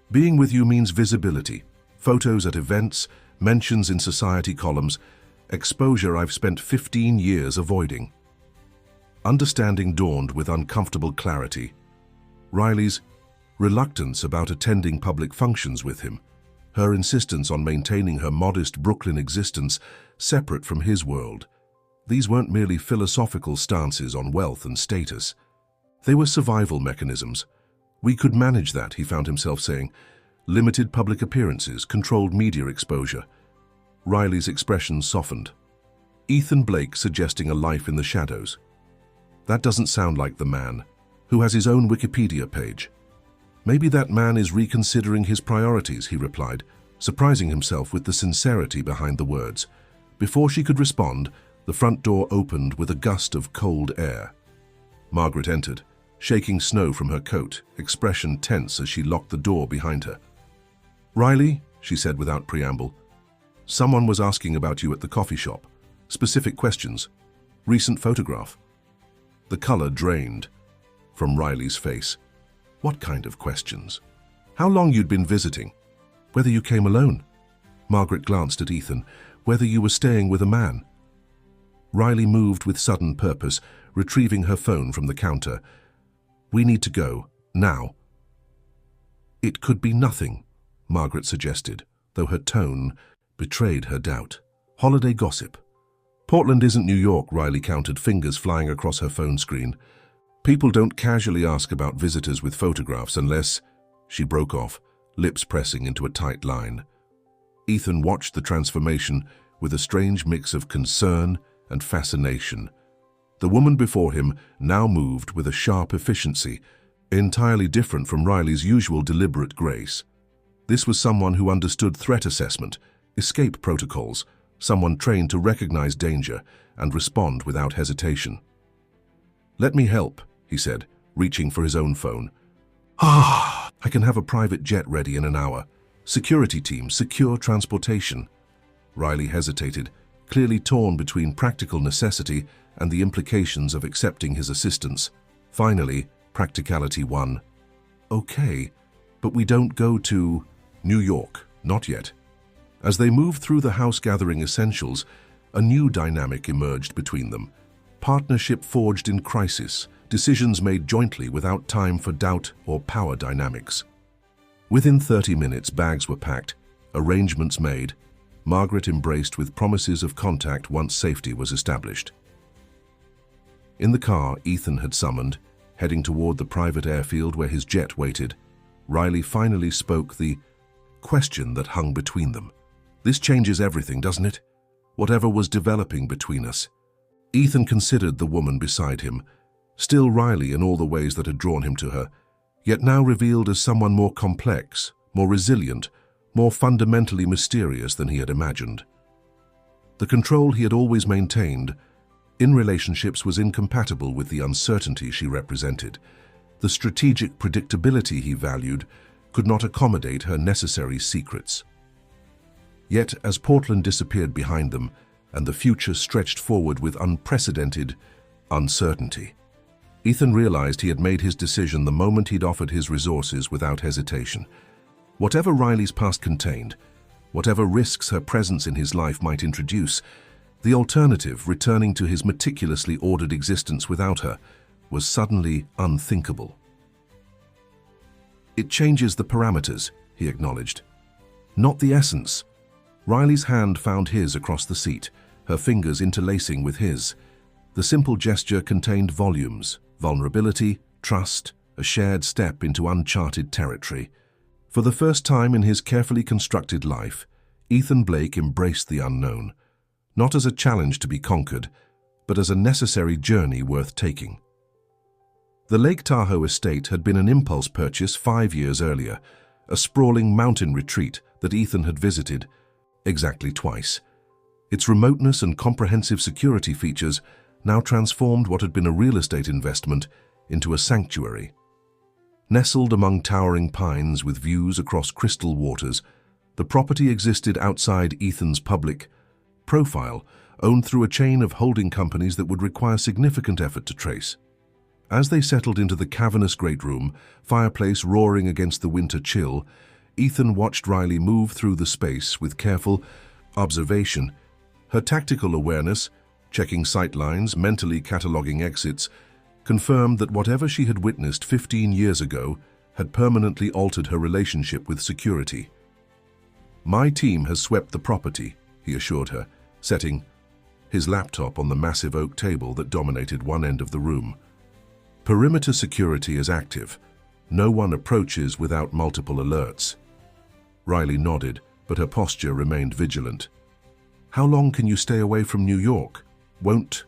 "Being with you means visibility, photos at events, mentions in society columns, exposure I've spent 15 years avoiding." Understanding dawned with uncomfortable clarity. Riley's reluctance about attending public functions with him, her insistence on maintaining her modest Brooklyn existence separate from his world. These weren't merely philosophical stances on wealth and status. They were survival mechanisms. "We could manage that," he found himself saying. "Limited public appearances, controlled media exposure." Riley's expression softened. "Ethan Blake suggesting a life in the shadows. That doesn't sound like the man, who has his own Wikipedia page." "Maybe that man is reconsidering his priorities," he replied, surprising himself with the sincerity behind the words. Before she could respond, the front door opened with a gust of cold air. Margaret entered, shaking snow from her coat, expression tense as she locked the door behind her. "Riley," she said without preamble, "someone was asking about you at the coffee shop. Specific questions. Recent photograph." The color drained from Riley's face. "What kind of questions?" "How long you'd been visiting? Whether you came alone?" Margaret glanced at Ethan. "Whether you were staying with a man?" Riley moved with sudden purpose, retrieving her phone from the counter. "We need to go, now." "It could be nothing," Margaret suggested, though her tone betrayed her doubt. "Holiday gossip." Portland isn't New York, Riley countered, fingers flying across her phone screen. People don't casually ask about visitors with photographs unless... She broke off, lips pressing into a tight line. Ethan watched the transformation with a strange mix of concern and fascination. The woman before him now moved with a sharp efficiency, entirely different from Riley's usual deliberate grace. This was someone who understood threat assessment, escape protocols, someone trained to recognize danger and respond without hesitation. "Let me help," he said, reaching for his own phone. I can have a private jet ready in an hour. Security team, secure transportation." Riley hesitated, clearly torn between practical necessity and the implications of accepting his assistance. Finally, practicality won. "Okay, but we don't go to New York, not yet." As they moved through the house gathering essentials, a new dynamic emerged between them. Partnership forged in crisis, decisions made jointly without time for doubt or power dynamics. Within 30 minutes, bags were packed, arrangements made. Margaret embraced with promises of contact once safety was established. In the car Ethan had summoned, heading toward the private airfield where his jet waited, Riley finally spoke the question that hung between them. "This changes everything, doesn't it? Whatever was developing between us." Ethan considered the woman beside him, still Riley in all the ways that had drawn him to her, yet now revealed as someone more complex, more resilient, more fundamentally mysterious than he had imagined. The control he had always maintained in relationships was incompatible with the uncertainty she represented. The strategic predictability he valued could not accommodate her necessary secrets. Yet, as Portland disappeared behind them and the future stretched forward with unprecedented uncertainty, Ethan realized he had made his decision the moment he'd offered his resources without hesitation. Whatever Riley's past contained, whatever risks her presence in his life might introduce, the alternative, returning to his meticulously ordered existence without her, was suddenly unthinkable. "It changes the parameters," he acknowledged. "Not the essence." Riley's hand found his across the seat, her fingers interlacing with his. The simple gesture contained volumes, vulnerability, trust, a shared step into uncharted territory. For the first time in his carefully constructed life, Ethan Blake embraced the unknown, not as a challenge to be conquered, but as a necessary journey worth taking. The Lake Tahoe estate had been an impulse purchase 5 years earlier, a sprawling mountain retreat that Ethan had visited exactly twice. Its remoteness and comprehensive security features now transformed what had been a real estate investment into a sanctuary. Nestled among towering pines with views across crystal waters, the property existed outside Ethan's public profile, owned through a chain of holding companies that would require significant effort to trace. As they settled into the cavernous great room, fireplace roaring against the winter chill, Ethan watched Riley move through the space with careful observation. Her tactical awareness, checking sight lines, mentally cataloging exits, confirmed that whatever she had witnessed 15 years ago had permanently altered her relationship with security. "My team has swept the property," he assured her, setting his laptop on the massive oak table that dominated one end of the room. "Perimeter security is active. No one approaches without multiple alerts." Riley nodded, but her posture remained vigilant. "How long can you stay away from New York? Won't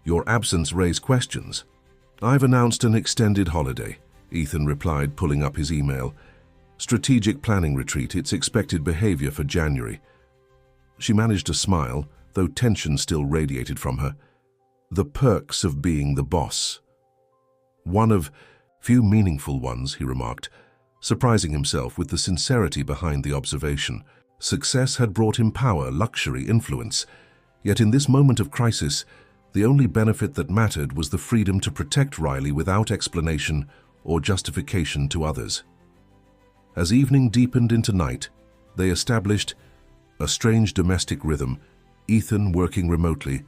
your absence raise questions?" "I've announced an extended holiday," Ethan replied, pulling up his email. "Strategic planning retreat, it's expected behavior for January." She managed a smile, though tension still radiated from her. The perks of being the boss. "One of few meaningful ones," he remarked, surprising himself with the sincerity behind the observation. Success had brought him power, luxury, influence. Yet in this moment of crisis, the only benefit that mattered was the freedom to protect Riley without explanation or justification to others. As evening deepened into night, they established a strange domestic rhythm, Ethan working remotely,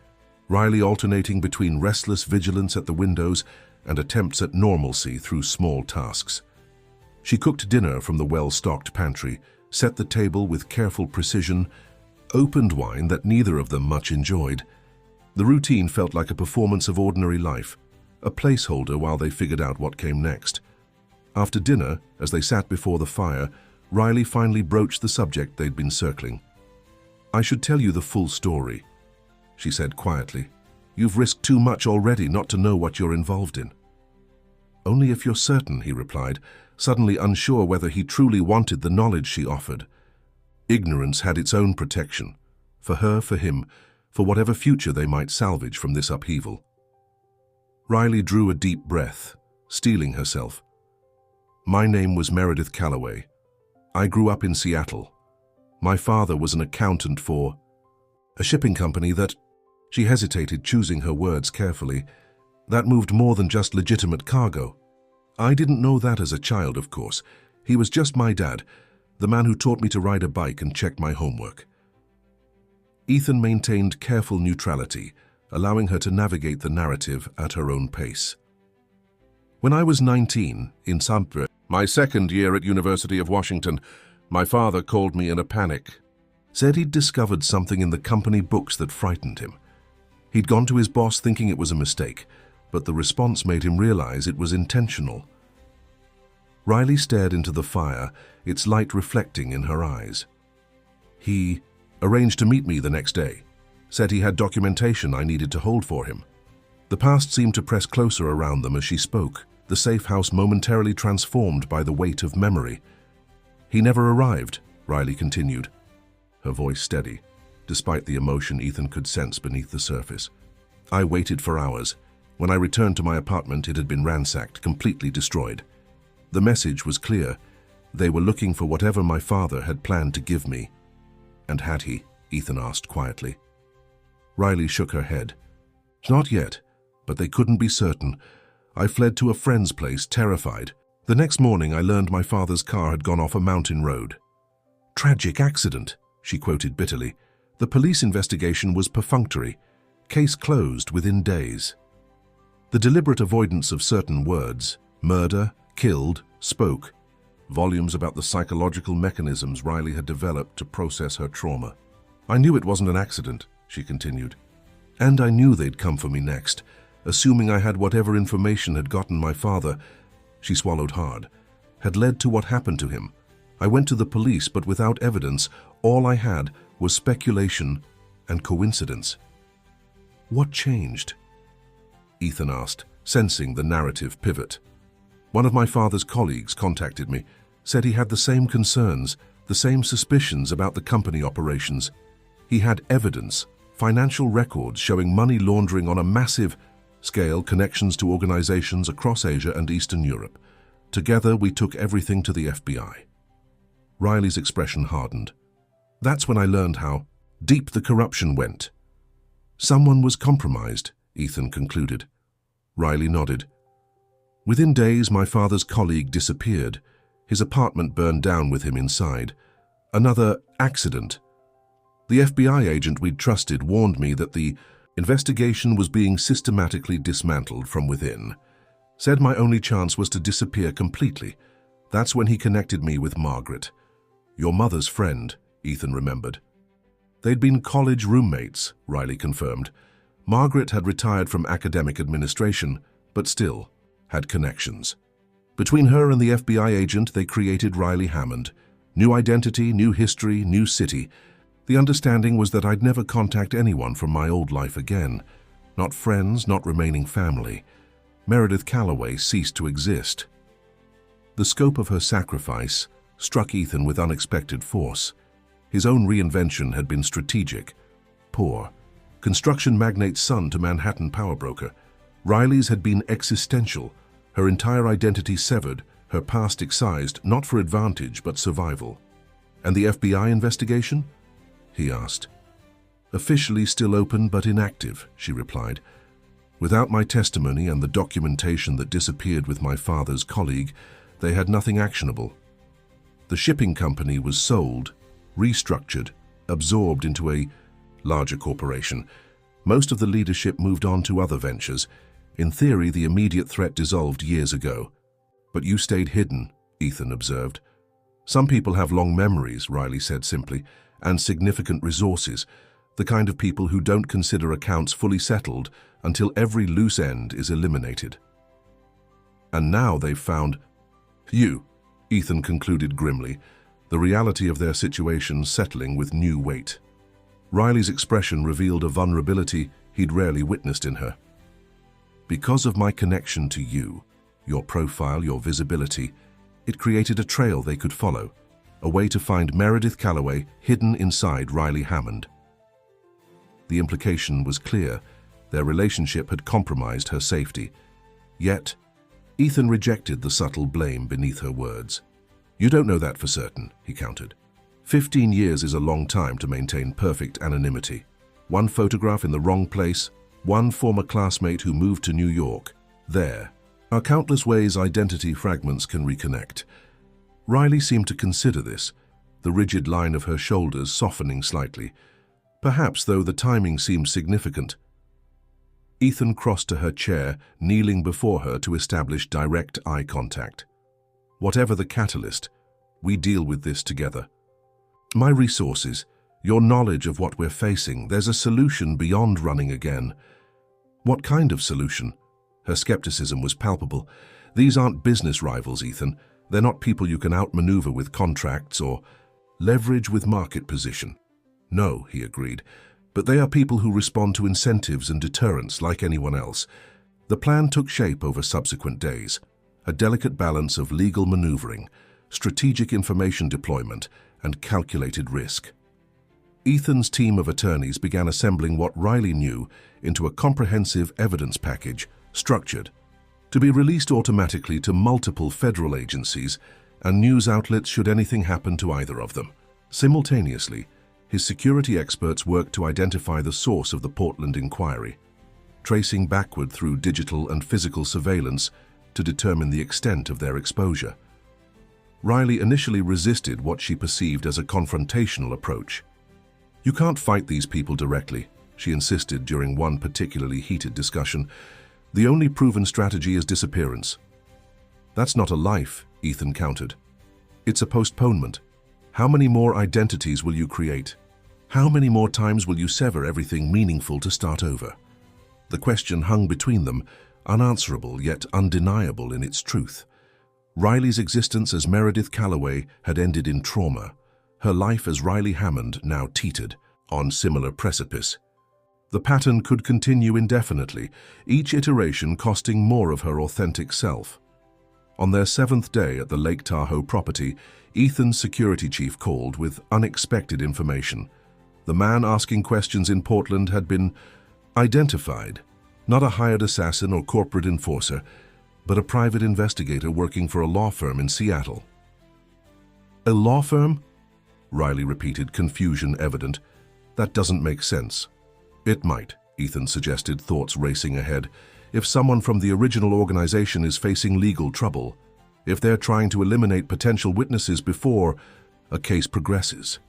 Riley alternating between restless vigilance at the windows and attempts at normalcy through small tasks. She cooked dinner from the well-stocked pantry, set the table with careful precision, opened wine that neither of them much enjoyed, The routine felt like a performance of ordinary life, a placeholder while they figured out what came next. After dinner, as they sat before the fire, Riley finally broached the subject they'd been circling. "I should tell you the full story," she said quietly. "You've risked too much already not to know what you're involved in." "Only if you're certain," he replied, suddenly unsure whether he truly wanted the knowledge she offered. Ignorance had its own protection, for her, for him, for whatever future they might salvage from this upheaval. Riley drew a deep breath, steeling herself. "My name was Meredith Calloway. I grew up in Seattle. My father was an accountant for a shipping company that—" She hesitated, choosing her words carefully. "That moved more than just legitimate cargo. I didn't know that as a child, of course. He was just my dad, the man who taught me to ride a bike and check my homework." Ethan maintained careful neutrality, allowing her to navigate the narrative at her own pace. "When I was 19, in Sumter, my second year at University of Washington, my father called me in a panic. Said he'd discovered something in the company books that frightened him. He'd gone to his boss thinking it was a mistake, but the response made him realize it was intentional." Riley stared into the fire, its light reflecting in her eyes. "He arranged to meet me the next day. Said he had documentation I needed to hold for him." The past seemed to press closer around them as she spoke, the safe house momentarily transformed by the weight of memory. "He never arrived," Riley continued, her voice steady, despite the emotion Ethan could sense beneath the surface. "I waited for hours. When I returned to my apartment, it had been ransacked, completely destroyed. The message was clear. They were looking for whatever my father had planned to give me." "And had he?" Ethan asked quietly. Riley shook her head. "Not yet, but they couldn't be certain. I fled to a friend's place, terrified. The next morning I learned my father's car had gone off a mountain road." "Tragic accident," she quoted bitterly. "The police investigation was perfunctory. Case closed within days." The deliberate avoidance of certain words, murder, killed, spoke volumes about the psychological mechanisms Riley had developed to process her trauma. "I knew it wasn't an accident," she continued. "And I knew they'd come for me next, assuming I had whatever information had gotten my father," she swallowed hard, "had led to what happened to him. I went to the police, but without evidence, all I had was speculation and coincidence." "What changed?" Ethan asked, sensing the narrative pivot. "One of my father's colleagues contacted me, said he had the same concerns, the same suspicions about the company operations. He had evidence, financial records showing money laundering on a massive scale, connections to organizations across Asia and Eastern Europe. Together, we took everything to the FBI." Riley's expression hardened. "That's when I learned how deep the corruption went." "Someone was compromised," Ethan concluded. Riley nodded. "Within days, my father's colleague disappeared. His apartment burned down with him inside. Another accident. The FBI agent we'd trusted warned me that the investigation was being systematically dismantled from within. Said my only chance was to disappear completely. That's when he connected me with Margaret. Your mother's friend," Ethan remembered. "They'd been college roommates," Riley confirmed. Margaret had retired from academic administration, but still had connections. Between her and the FBI agent, they created Riley Hammond. New identity, new history, new city. The understanding was that I'd never contact anyone from my old life again. Not friends, not remaining family. Meredith Calloway ceased to exist. The scope of her sacrifice struck Ethan with unexpected force. His own reinvention had been strategic. Poor. Construction magnate's son to Manhattan power broker. Riley's had been existential, her entire identity severed, her past excised, not for advantage but survival. "And the FBI investigation?" he asked. "Officially still open but inactive," she replied. "Without my testimony and the documentation that disappeared with my father's colleague, they had nothing actionable. The shipping company was sold, restructured, absorbed into a larger corporation. Most of the leadership moved on to other ventures. In theory, the immediate threat dissolved years ago. But you stayed hidden," Ethan observed. "Some people have long memories," Riley said simply, "and significant resources. the kind of people who don't consider accounts fully settled until every loose end is eliminated. And now they've found you, Ethan concluded grimly, the reality of their situation settling with new weight. Riley's expression revealed a vulnerability he'd rarely witnessed in her. Because of my connection to you, your profile, your visibility, it created a trail they could follow, a way to find Meredith Calloway hidden inside Riley Hammond. The implication was clear. Their relationship had compromised her safety. Yet, Ethan rejected the subtle blame beneath her words. You don't know that for certain, he countered. 15 years is a long time to maintain perfect anonymity. One photograph in the wrong place, one former classmate who moved to New York. There are countless ways identity fragments can reconnect. Riley seemed to consider this, the rigid line of her shoulders softening slightly. Perhaps, though, the timing seemed significant. Ethan crossed to her chair, kneeling before her to establish direct eye contact. Whatever the catalyst, we deal with this together. My resources, your knowledge of what we're facing, there's a solution beyond running again. What kind of solution? Her skepticism was palpable. These aren't business rivals, Ethan. They're not people you can outmaneuver with contracts or leverage with market position. No, he agreed, but they are people who respond to incentives and deterrents like anyone else. The plan took shape over subsequent days, a delicate balance of legal maneuvering, strategic information deployment, and calculated risk. Ethan's team of attorneys began assembling what Riley knew into a comprehensive evidence package, structured to be released automatically to multiple federal agencies and news outlets should anything happen to either of them. Simultaneously, his security experts worked to identify the source of the Portland inquiry, tracing backward through digital and physical surveillance to determine the extent of their exposure. Riley initially resisted what she perceived as a confrontational approach. You can't fight these people directly, she insisted during one particularly heated discussion. The only proven strategy is disappearance. That's not a life, Ethan countered. It's a postponement. How many more identities will you create? How many more times will you sever everything meaningful to start over? The question hung between them, unanswerable yet undeniable in its truth. Riley's existence as Meredith Calloway had ended in trauma. Her life as Riley Hammond now teetered on similar precipice. The pattern could continue indefinitely, each iteration costing more of her authentic self. On their 7th day at the Lake Tahoe property, Ethan's security chief called with unexpected information. The man asking questions in Portland had been identified, not a hired assassin or corporate enforcer, but a private investigator working for a law firm in Seattle. A law firm? Riley repeated, confusion evident. That doesn't make sense. It might, Ethan suggested, thoughts racing ahead. If someone from the original organization is facing legal trouble, if they're trying to eliminate potential witnesses before a case progresses.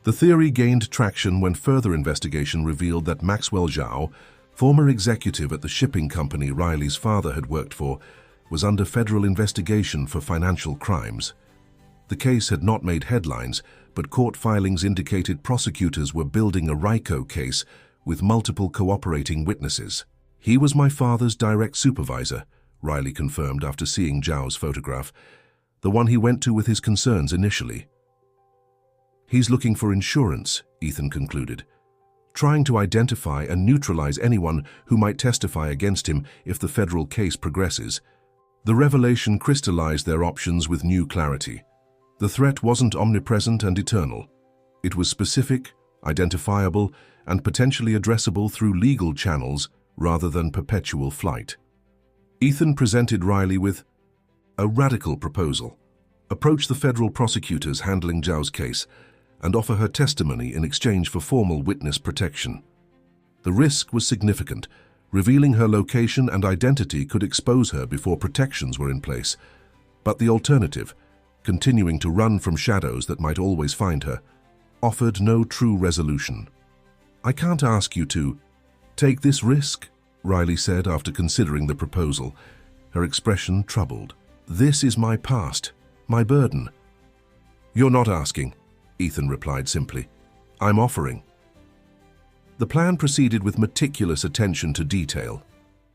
The theory gained traction when further investigation revealed that Maxwell Zhao, former executive at the shipping company Riley's father had worked for, was under federal investigation for financial crimes. The case had not made headlines, but court filings indicated prosecutors were building a RICO case with multiple cooperating witnesses. He was my father's direct supervisor, Riley confirmed after seeing Zhao's photograph, the one he went to with his concerns initially. He's looking for insurance, Ethan concluded, trying to identify and neutralize anyone who might testify against him if the federal case progresses. The revelation crystallized their options with new clarity. The threat wasn't omnipresent and eternal. It was specific, identifiable, and potentially addressable through legal channels rather than perpetual flight. Ethan presented Riley with a radical proposal. Approach the federal prosecutors handling Zhao's case and offer her testimony in exchange for formal witness protection. The risk was significant. Revealing her location and identity could expose her before protections were in place. But the alternative, continuing to run from shadows that might always find her, offered no true resolution. I can't ask you to take this risk, Riley said after considering the proposal, her expression troubled. This is my past, my burden. You're not asking, Ethan replied simply. I'm offering. The plan proceeded with meticulous attention to detail.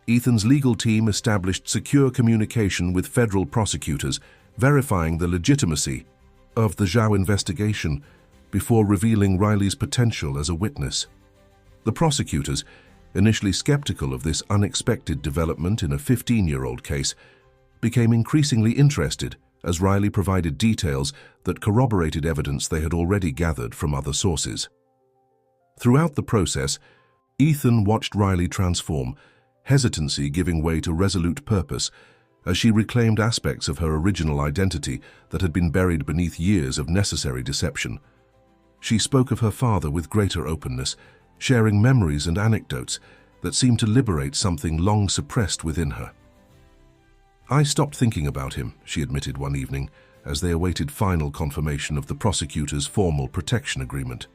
Ethan's legal team established secure communication with federal prosecutors, verifying the legitimacy of the Zhao investigation before revealing Riley's potential as a witness. The prosecutors, initially skeptical of this unexpected development in a 15-year-old case, became increasingly interested as Riley provided details that corroborated evidence they had already gathered from other sources. Throughout the process, Ethan watched Riley transform, hesitancy giving way to resolute purpose, as she reclaimed aspects of her original identity that had been buried beneath years of necessary deception. She spoke of her father with greater openness, sharing memories and anecdotes that seemed to liberate something long suppressed within her. "I stopped thinking about him," she admitted one evening, as they awaited final confirmation of the prosecutor's formal protection agreement.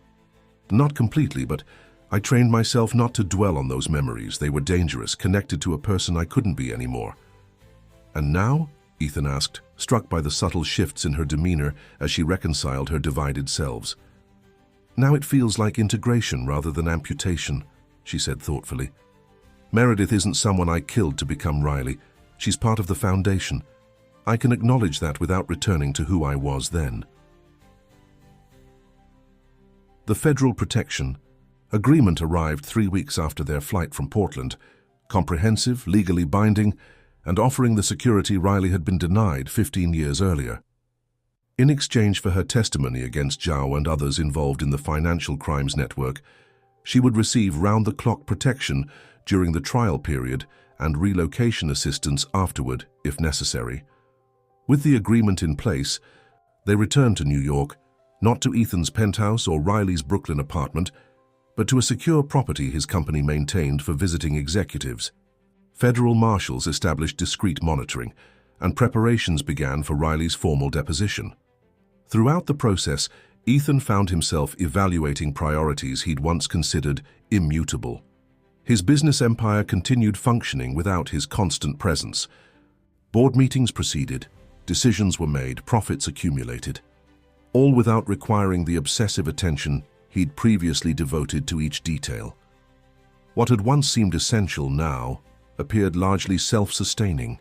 "Not completely, but I trained myself not to dwell on those memories. They were dangerous, connected to a person I couldn't be anymore." "And now?" Ethan asked, struck by the subtle shifts in her demeanor as she reconciled her divided selves. "Now it feels like integration rather than amputation," she said thoughtfully. "Meredith isn't someone I killed to become Riley. She's part of the foundation. I can acknowledge that without returning to who I was then." The federal protection agreement arrived 3 weeks after their flight from Portland, comprehensive, legally binding, and offering the security Riley had been denied 15 years earlier. In exchange for her testimony against Zhao and others involved in the financial crimes network, she would receive round-the-clock protection during the trial period and relocation assistance afterward, if necessary. With the agreement in place, they returned to New York, not to Ethan's penthouse or Riley's Brooklyn apartment, but to a secure property his company maintained for visiting executives. Federal marshals established discreet monitoring, and preparations began for Riley's formal deposition. Throughout the process, Ethan found himself evaluating priorities he'd once considered immutable. His business empire continued functioning without his constant presence. Board meetings proceeded, decisions were made, profits accumulated, all without requiring the obsessive attention he'd previously devoted to each detail. What had once seemed essential now appeared largely self-sustaining,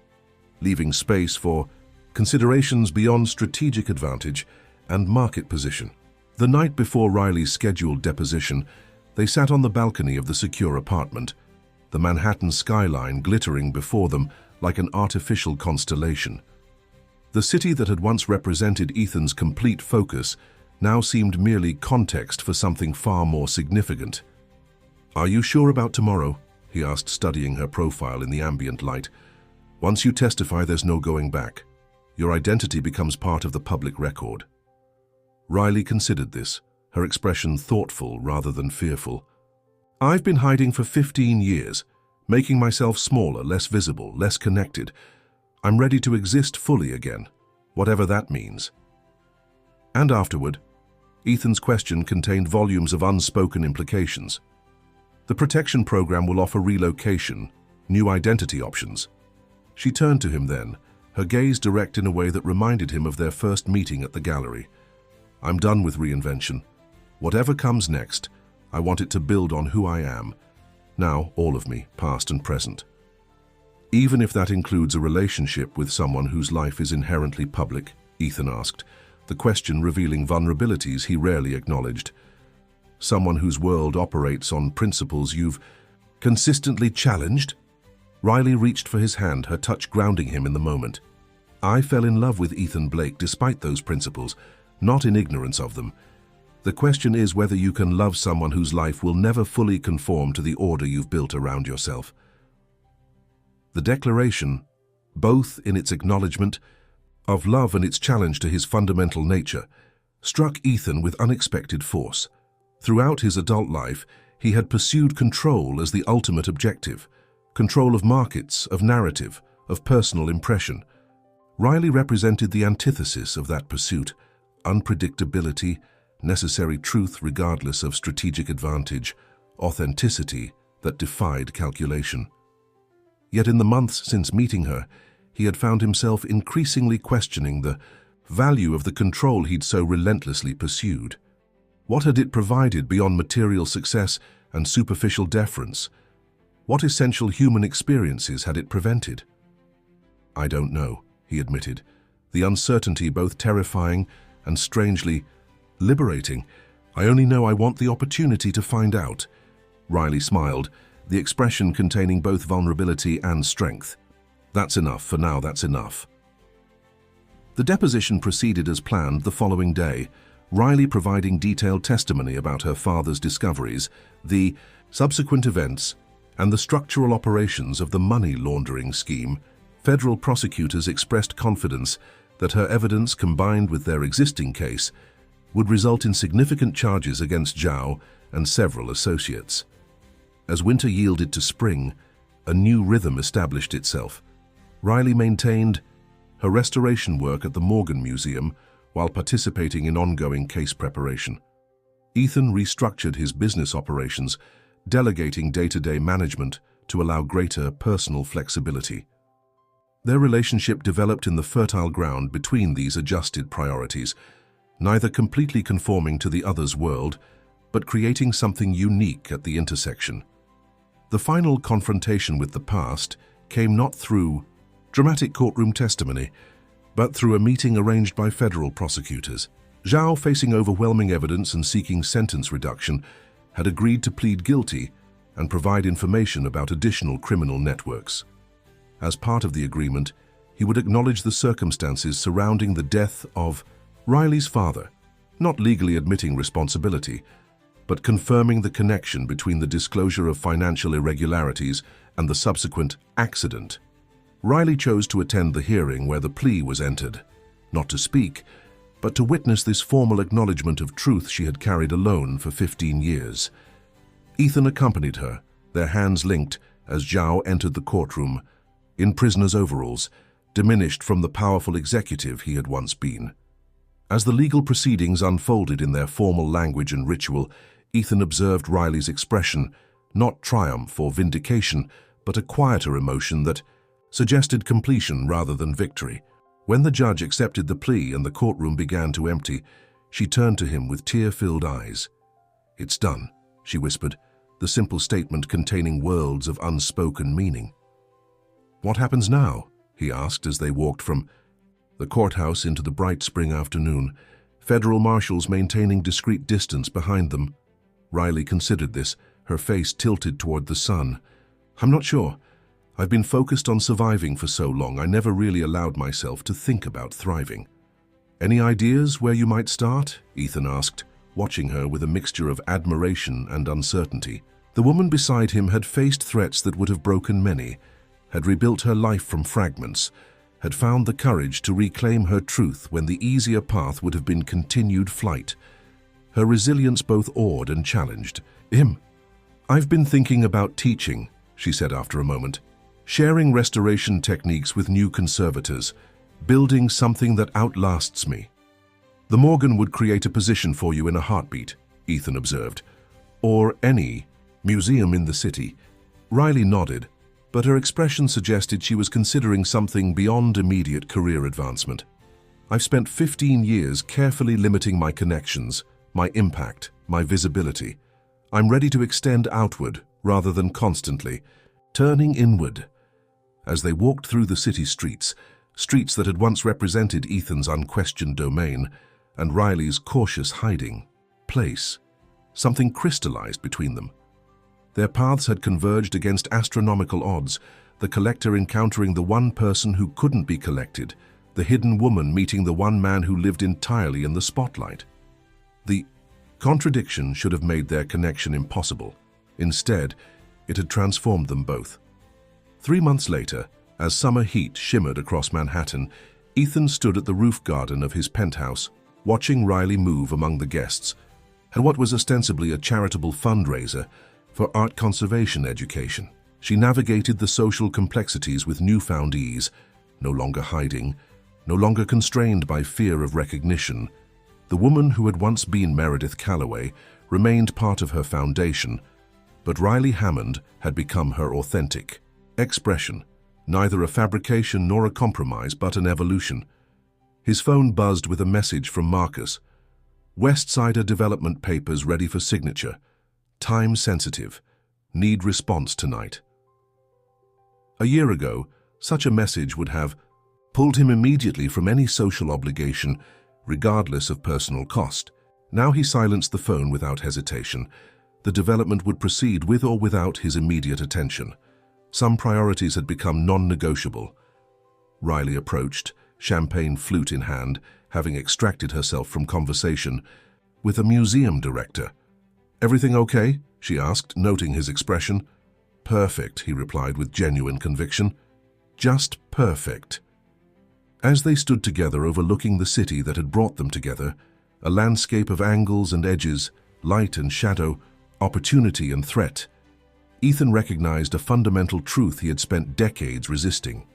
leaving space for considerations beyond strategic advantage and market position. The night before Riley's scheduled deposition, they sat on the balcony of the secure apartment, the Manhattan skyline glittering before them like an artificial constellation. The city that had once represented Ethan's complete focus now seemed merely context for something far more significant. "Are you sure about tomorrow?" he asked, studying her profile in the ambient light. "Once you testify, there's no going back. Your identity becomes part of the public record." Riley considered this, her expression thoughtful rather than fearful. "I've been hiding for 15 years, making myself smaller, less visible, less connected. I'm ready to exist fully again, whatever that means." And afterward, Ethan's question contained volumes of unspoken implications. "The protection program will offer relocation, new identity options." She turned to him then, her gaze direct in a way that reminded him of their first meeting at the gallery. "I'm done with reinvention. Whatever comes next, I want it to build on who I am. Now, all of me, past and present." "Even if that includes a relationship with someone whose life is inherently public?" Ethan asked, the question revealing vulnerabilities he rarely acknowledged. "Someone whose world operates on principles you've consistently challenged?" Riley reached for his hand, her touch grounding him in the moment. "I fell in love with Ethan Blake despite those principles, not in ignorance of them. The question is whether you can love someone whose life will never fully conform to the order you've built around yourself." The declaration, both in its acknowledgement of love and its challenge to his fundamental nature, struck Ethan with unexpected force. Throughout his adult life, he had pursued control as the ultimate objective, control of markets, of narrative, of personal impression. Riley represented the antithesis of that pursuit: unpredictability, necessary truth regardless of strategic advantage, authenticity that defied calculation. Yet in the months since meeting her, he had found himself increasingly questioning the value of the control he'd so relentlessly pursued. What had it provided beyond material success and superficial deference? What essential human experiences had it prevented? "I don't know," he admitted, the uncertainty both terrifying and strangely liberating. "I only know I want the opportunity to find out." Riley smiled, the expression containing both vulnerability and strength. "That's enough, for now that's enough." The deposition proceeded as planned the following day, Riley providing detailed testimony about her father's discoveries, the subsequent events, and the structural operations of the money laundering scheme. Federal prosecutors expressed confidence that her evidence, combined with their existing case, would result in significant charges against Zhao and several associates. As winter yielded to spring, a new rhythm established itself. Riley maintained her restoration work at the Morgan Museum while participating in ongoing case preparation. Ethan restructured his business operations, delegating day-to-day management to allow greater personal flexibility. Their relationship developed in the fertile ground between these adjusted priorities, neither completely conforming to the other's world, but creating something unique at the intersection. The final confrontation with the past came not through dramatic courtroom testimony, but through a meeting arranged by federal prosecutors. Zhao, facing overwhelming evidence and seeking sentence reduction, had agreed to plead guilty and provide information about additional criminal networks. As part of the agreement, he would acknowledge the circumstances surrounding the death of Riley's father, not legally admitting responsibility, but confirming the connection between the disclosure of financial irregularities and the subsequent accident. Riley chose to attend the hearing where the plea was entered, not to speak, but to witness this formal acknowledgement of truth she had carried alone for 15 years. Ethan accompanied her, their hands linked, as Zhao entered the courtroom, in prisoner's overalls, diminished from the powerful executive he had once been. As the legal proceedings unfolded in their formal language and ritual, Ethan observed Riley's expression, not triumph or vindication, but a quieter emotion that suggested completion rather than victory. When the judge accepted the plea and the courtroom began to empty, she turned to him with tear-filled eyes. "It's done," she whispered, the simple statement containing worlds of unspoken meaning. "What happens now?" he asked as they walked from the courthouse into the bright spring afternoon, federal marshals maintaining discreet distance behind them. Riley considered this, her face tilted toward the sun. "I'm not sure. I've been focused on surviving for so long, I never really allowed myself to think about thriving." "Any ideas where you might start?" Ethan asked, watching her with a mixture of admiration and uncertainty. The woman beside him had faced threats that would have broken many, had rebuilt her life from fragments, had found the courage to reclaim her truth when the easier path would have been continued flight. Her resilience both awed and challenged him. "I've been thinking about teaching," she said after a moment. "Sharing restoration techniques with new conservators, building something that outlasts me." "The Morgan would create a position for you in a heartbeat," Ethan observed. "Or any museum in the city." Riley nodded, but her expression suggested she was considering something beyond immediate career advancement. "I've spent 15 years carefully limiting my connections, my impact, my visibility. I'm ready to extend outward rather than constantly turning inward." As they walked through the city streets that had once represented Ethan's unquestioned domain and Riley's cautious hiding place, something crystallized between them. Their paths had converged against astronomical odds, the collector encountering the one person who couldn't be collected, the hidden woman meeting the one man who lived entirely in the spotlight. The contradiction should have made their connection impossible. Instead, it had transformed them both. 3 months later, as summer heat shimmered across Manhattan, Ethan stood at the roof garden of his penthouse, watching Riley move among the guests, at what was ostensibly a charitable fundraiser for art conservation education. She navigated the social complexities with newfound ease, no longer hiding, no longer constrained by fear of recognition. The woman who had once been Meredith Calloway remained part of her foundation, but Riley Hammond had become her authentic expression, neither a fabrication nor a compromise, but an evolution. His phone buzzed with a message from Marcus. "Westsider development papers ready for signature. Time sensitive. Need response tonight. A year ago, such a message would have pulled him immediately from any social obligation, regardless of personal cost. Now he silenced the phone without hesitation. The development would proceed with or without his immediate attention. Some priorities had become non-negotiable. Riley approached, champagne flute in hand, having extracted herself from conversation with a museum director. "Everything okay?" she asked, noting his expression. "Perfect," he replied with genuine conviction. "Just perfect." As they stood together overlooking the city that had brought them together, a landscape of angles and edges, light and shadow, opportunity and threat, Ethan recognized a fundamental truth he had spent decades resisting.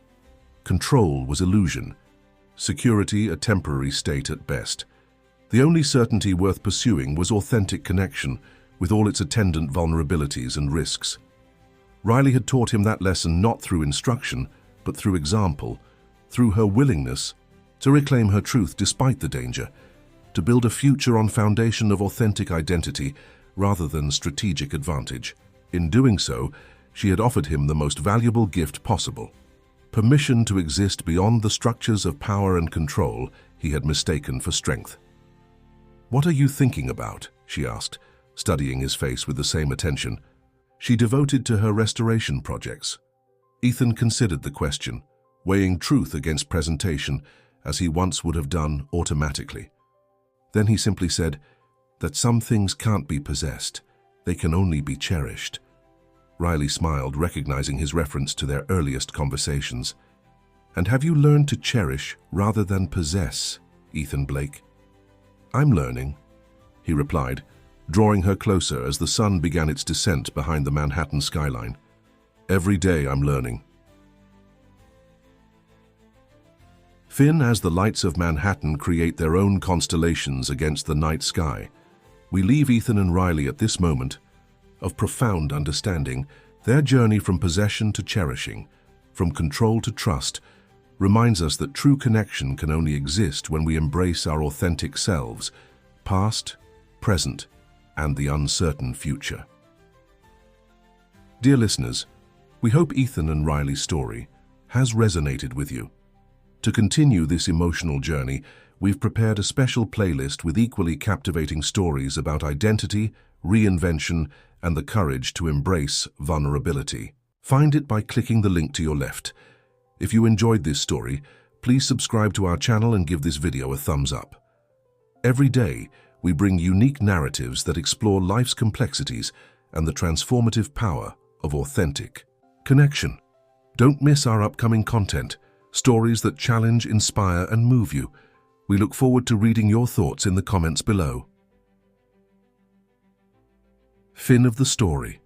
Control was illusion, security a temporary state at best. The only certainty worth pursuing was authentic connection, with all its attendant vulnerabilities and risks. Riley had taught him that lesson not through instruction, but through example, through her willingness to reclaim her truth despite the danger, to build a future on foundation of authentic identity rather than strategic advantage. In doing so, she had offered him the most valuable gift possible: permission to exist beyond the structures of power and control he had mistaken for strength. "What are you thinking about?" she asked, studying his face with the same attention. She devoted to her restoration projects. Ethan considered the question, weighing truth against presentation, as he once would have done automatically. Then he simply said that some things can't be possessed, they can only be cherished. Riley smiled, recognizing his reference to their earliest conversations. "And have you learned to cherish rather than possess, Ethan Blake?" "I'm learning," he replied, drawing her closer as the sun began its descent behind the Manhattan skyline. "Every day I'm learning." Finn, as the lights of Manhattan create their own constellations against the night sky, we leave Ethan and Riley at this moment of profound understanding. Their journey from possession to cherishing, from control to trust, reminds us that true connection can only exist when we embrace our authentic selves, past, present, and the uncertain future. Dear listeners, we hope Ethan and Riley's story has resonated with you. To continue this emotional journey, we've prepared a special playlist with equally captivating stories about identity, reinvention, and the courage to embrace vulnerability. Find it by clicking the link to your left. If you enjoyed this story, please subscribe to our channel and give this video a thumbs up. Every day, we bring unique narratives that explore life's complexities and the transformative power of authentic connection. Don't miss our upcoming content, stories that challenge, inspire, and move you. We look forward to reading your thoughts in the comments below. Finn of the story.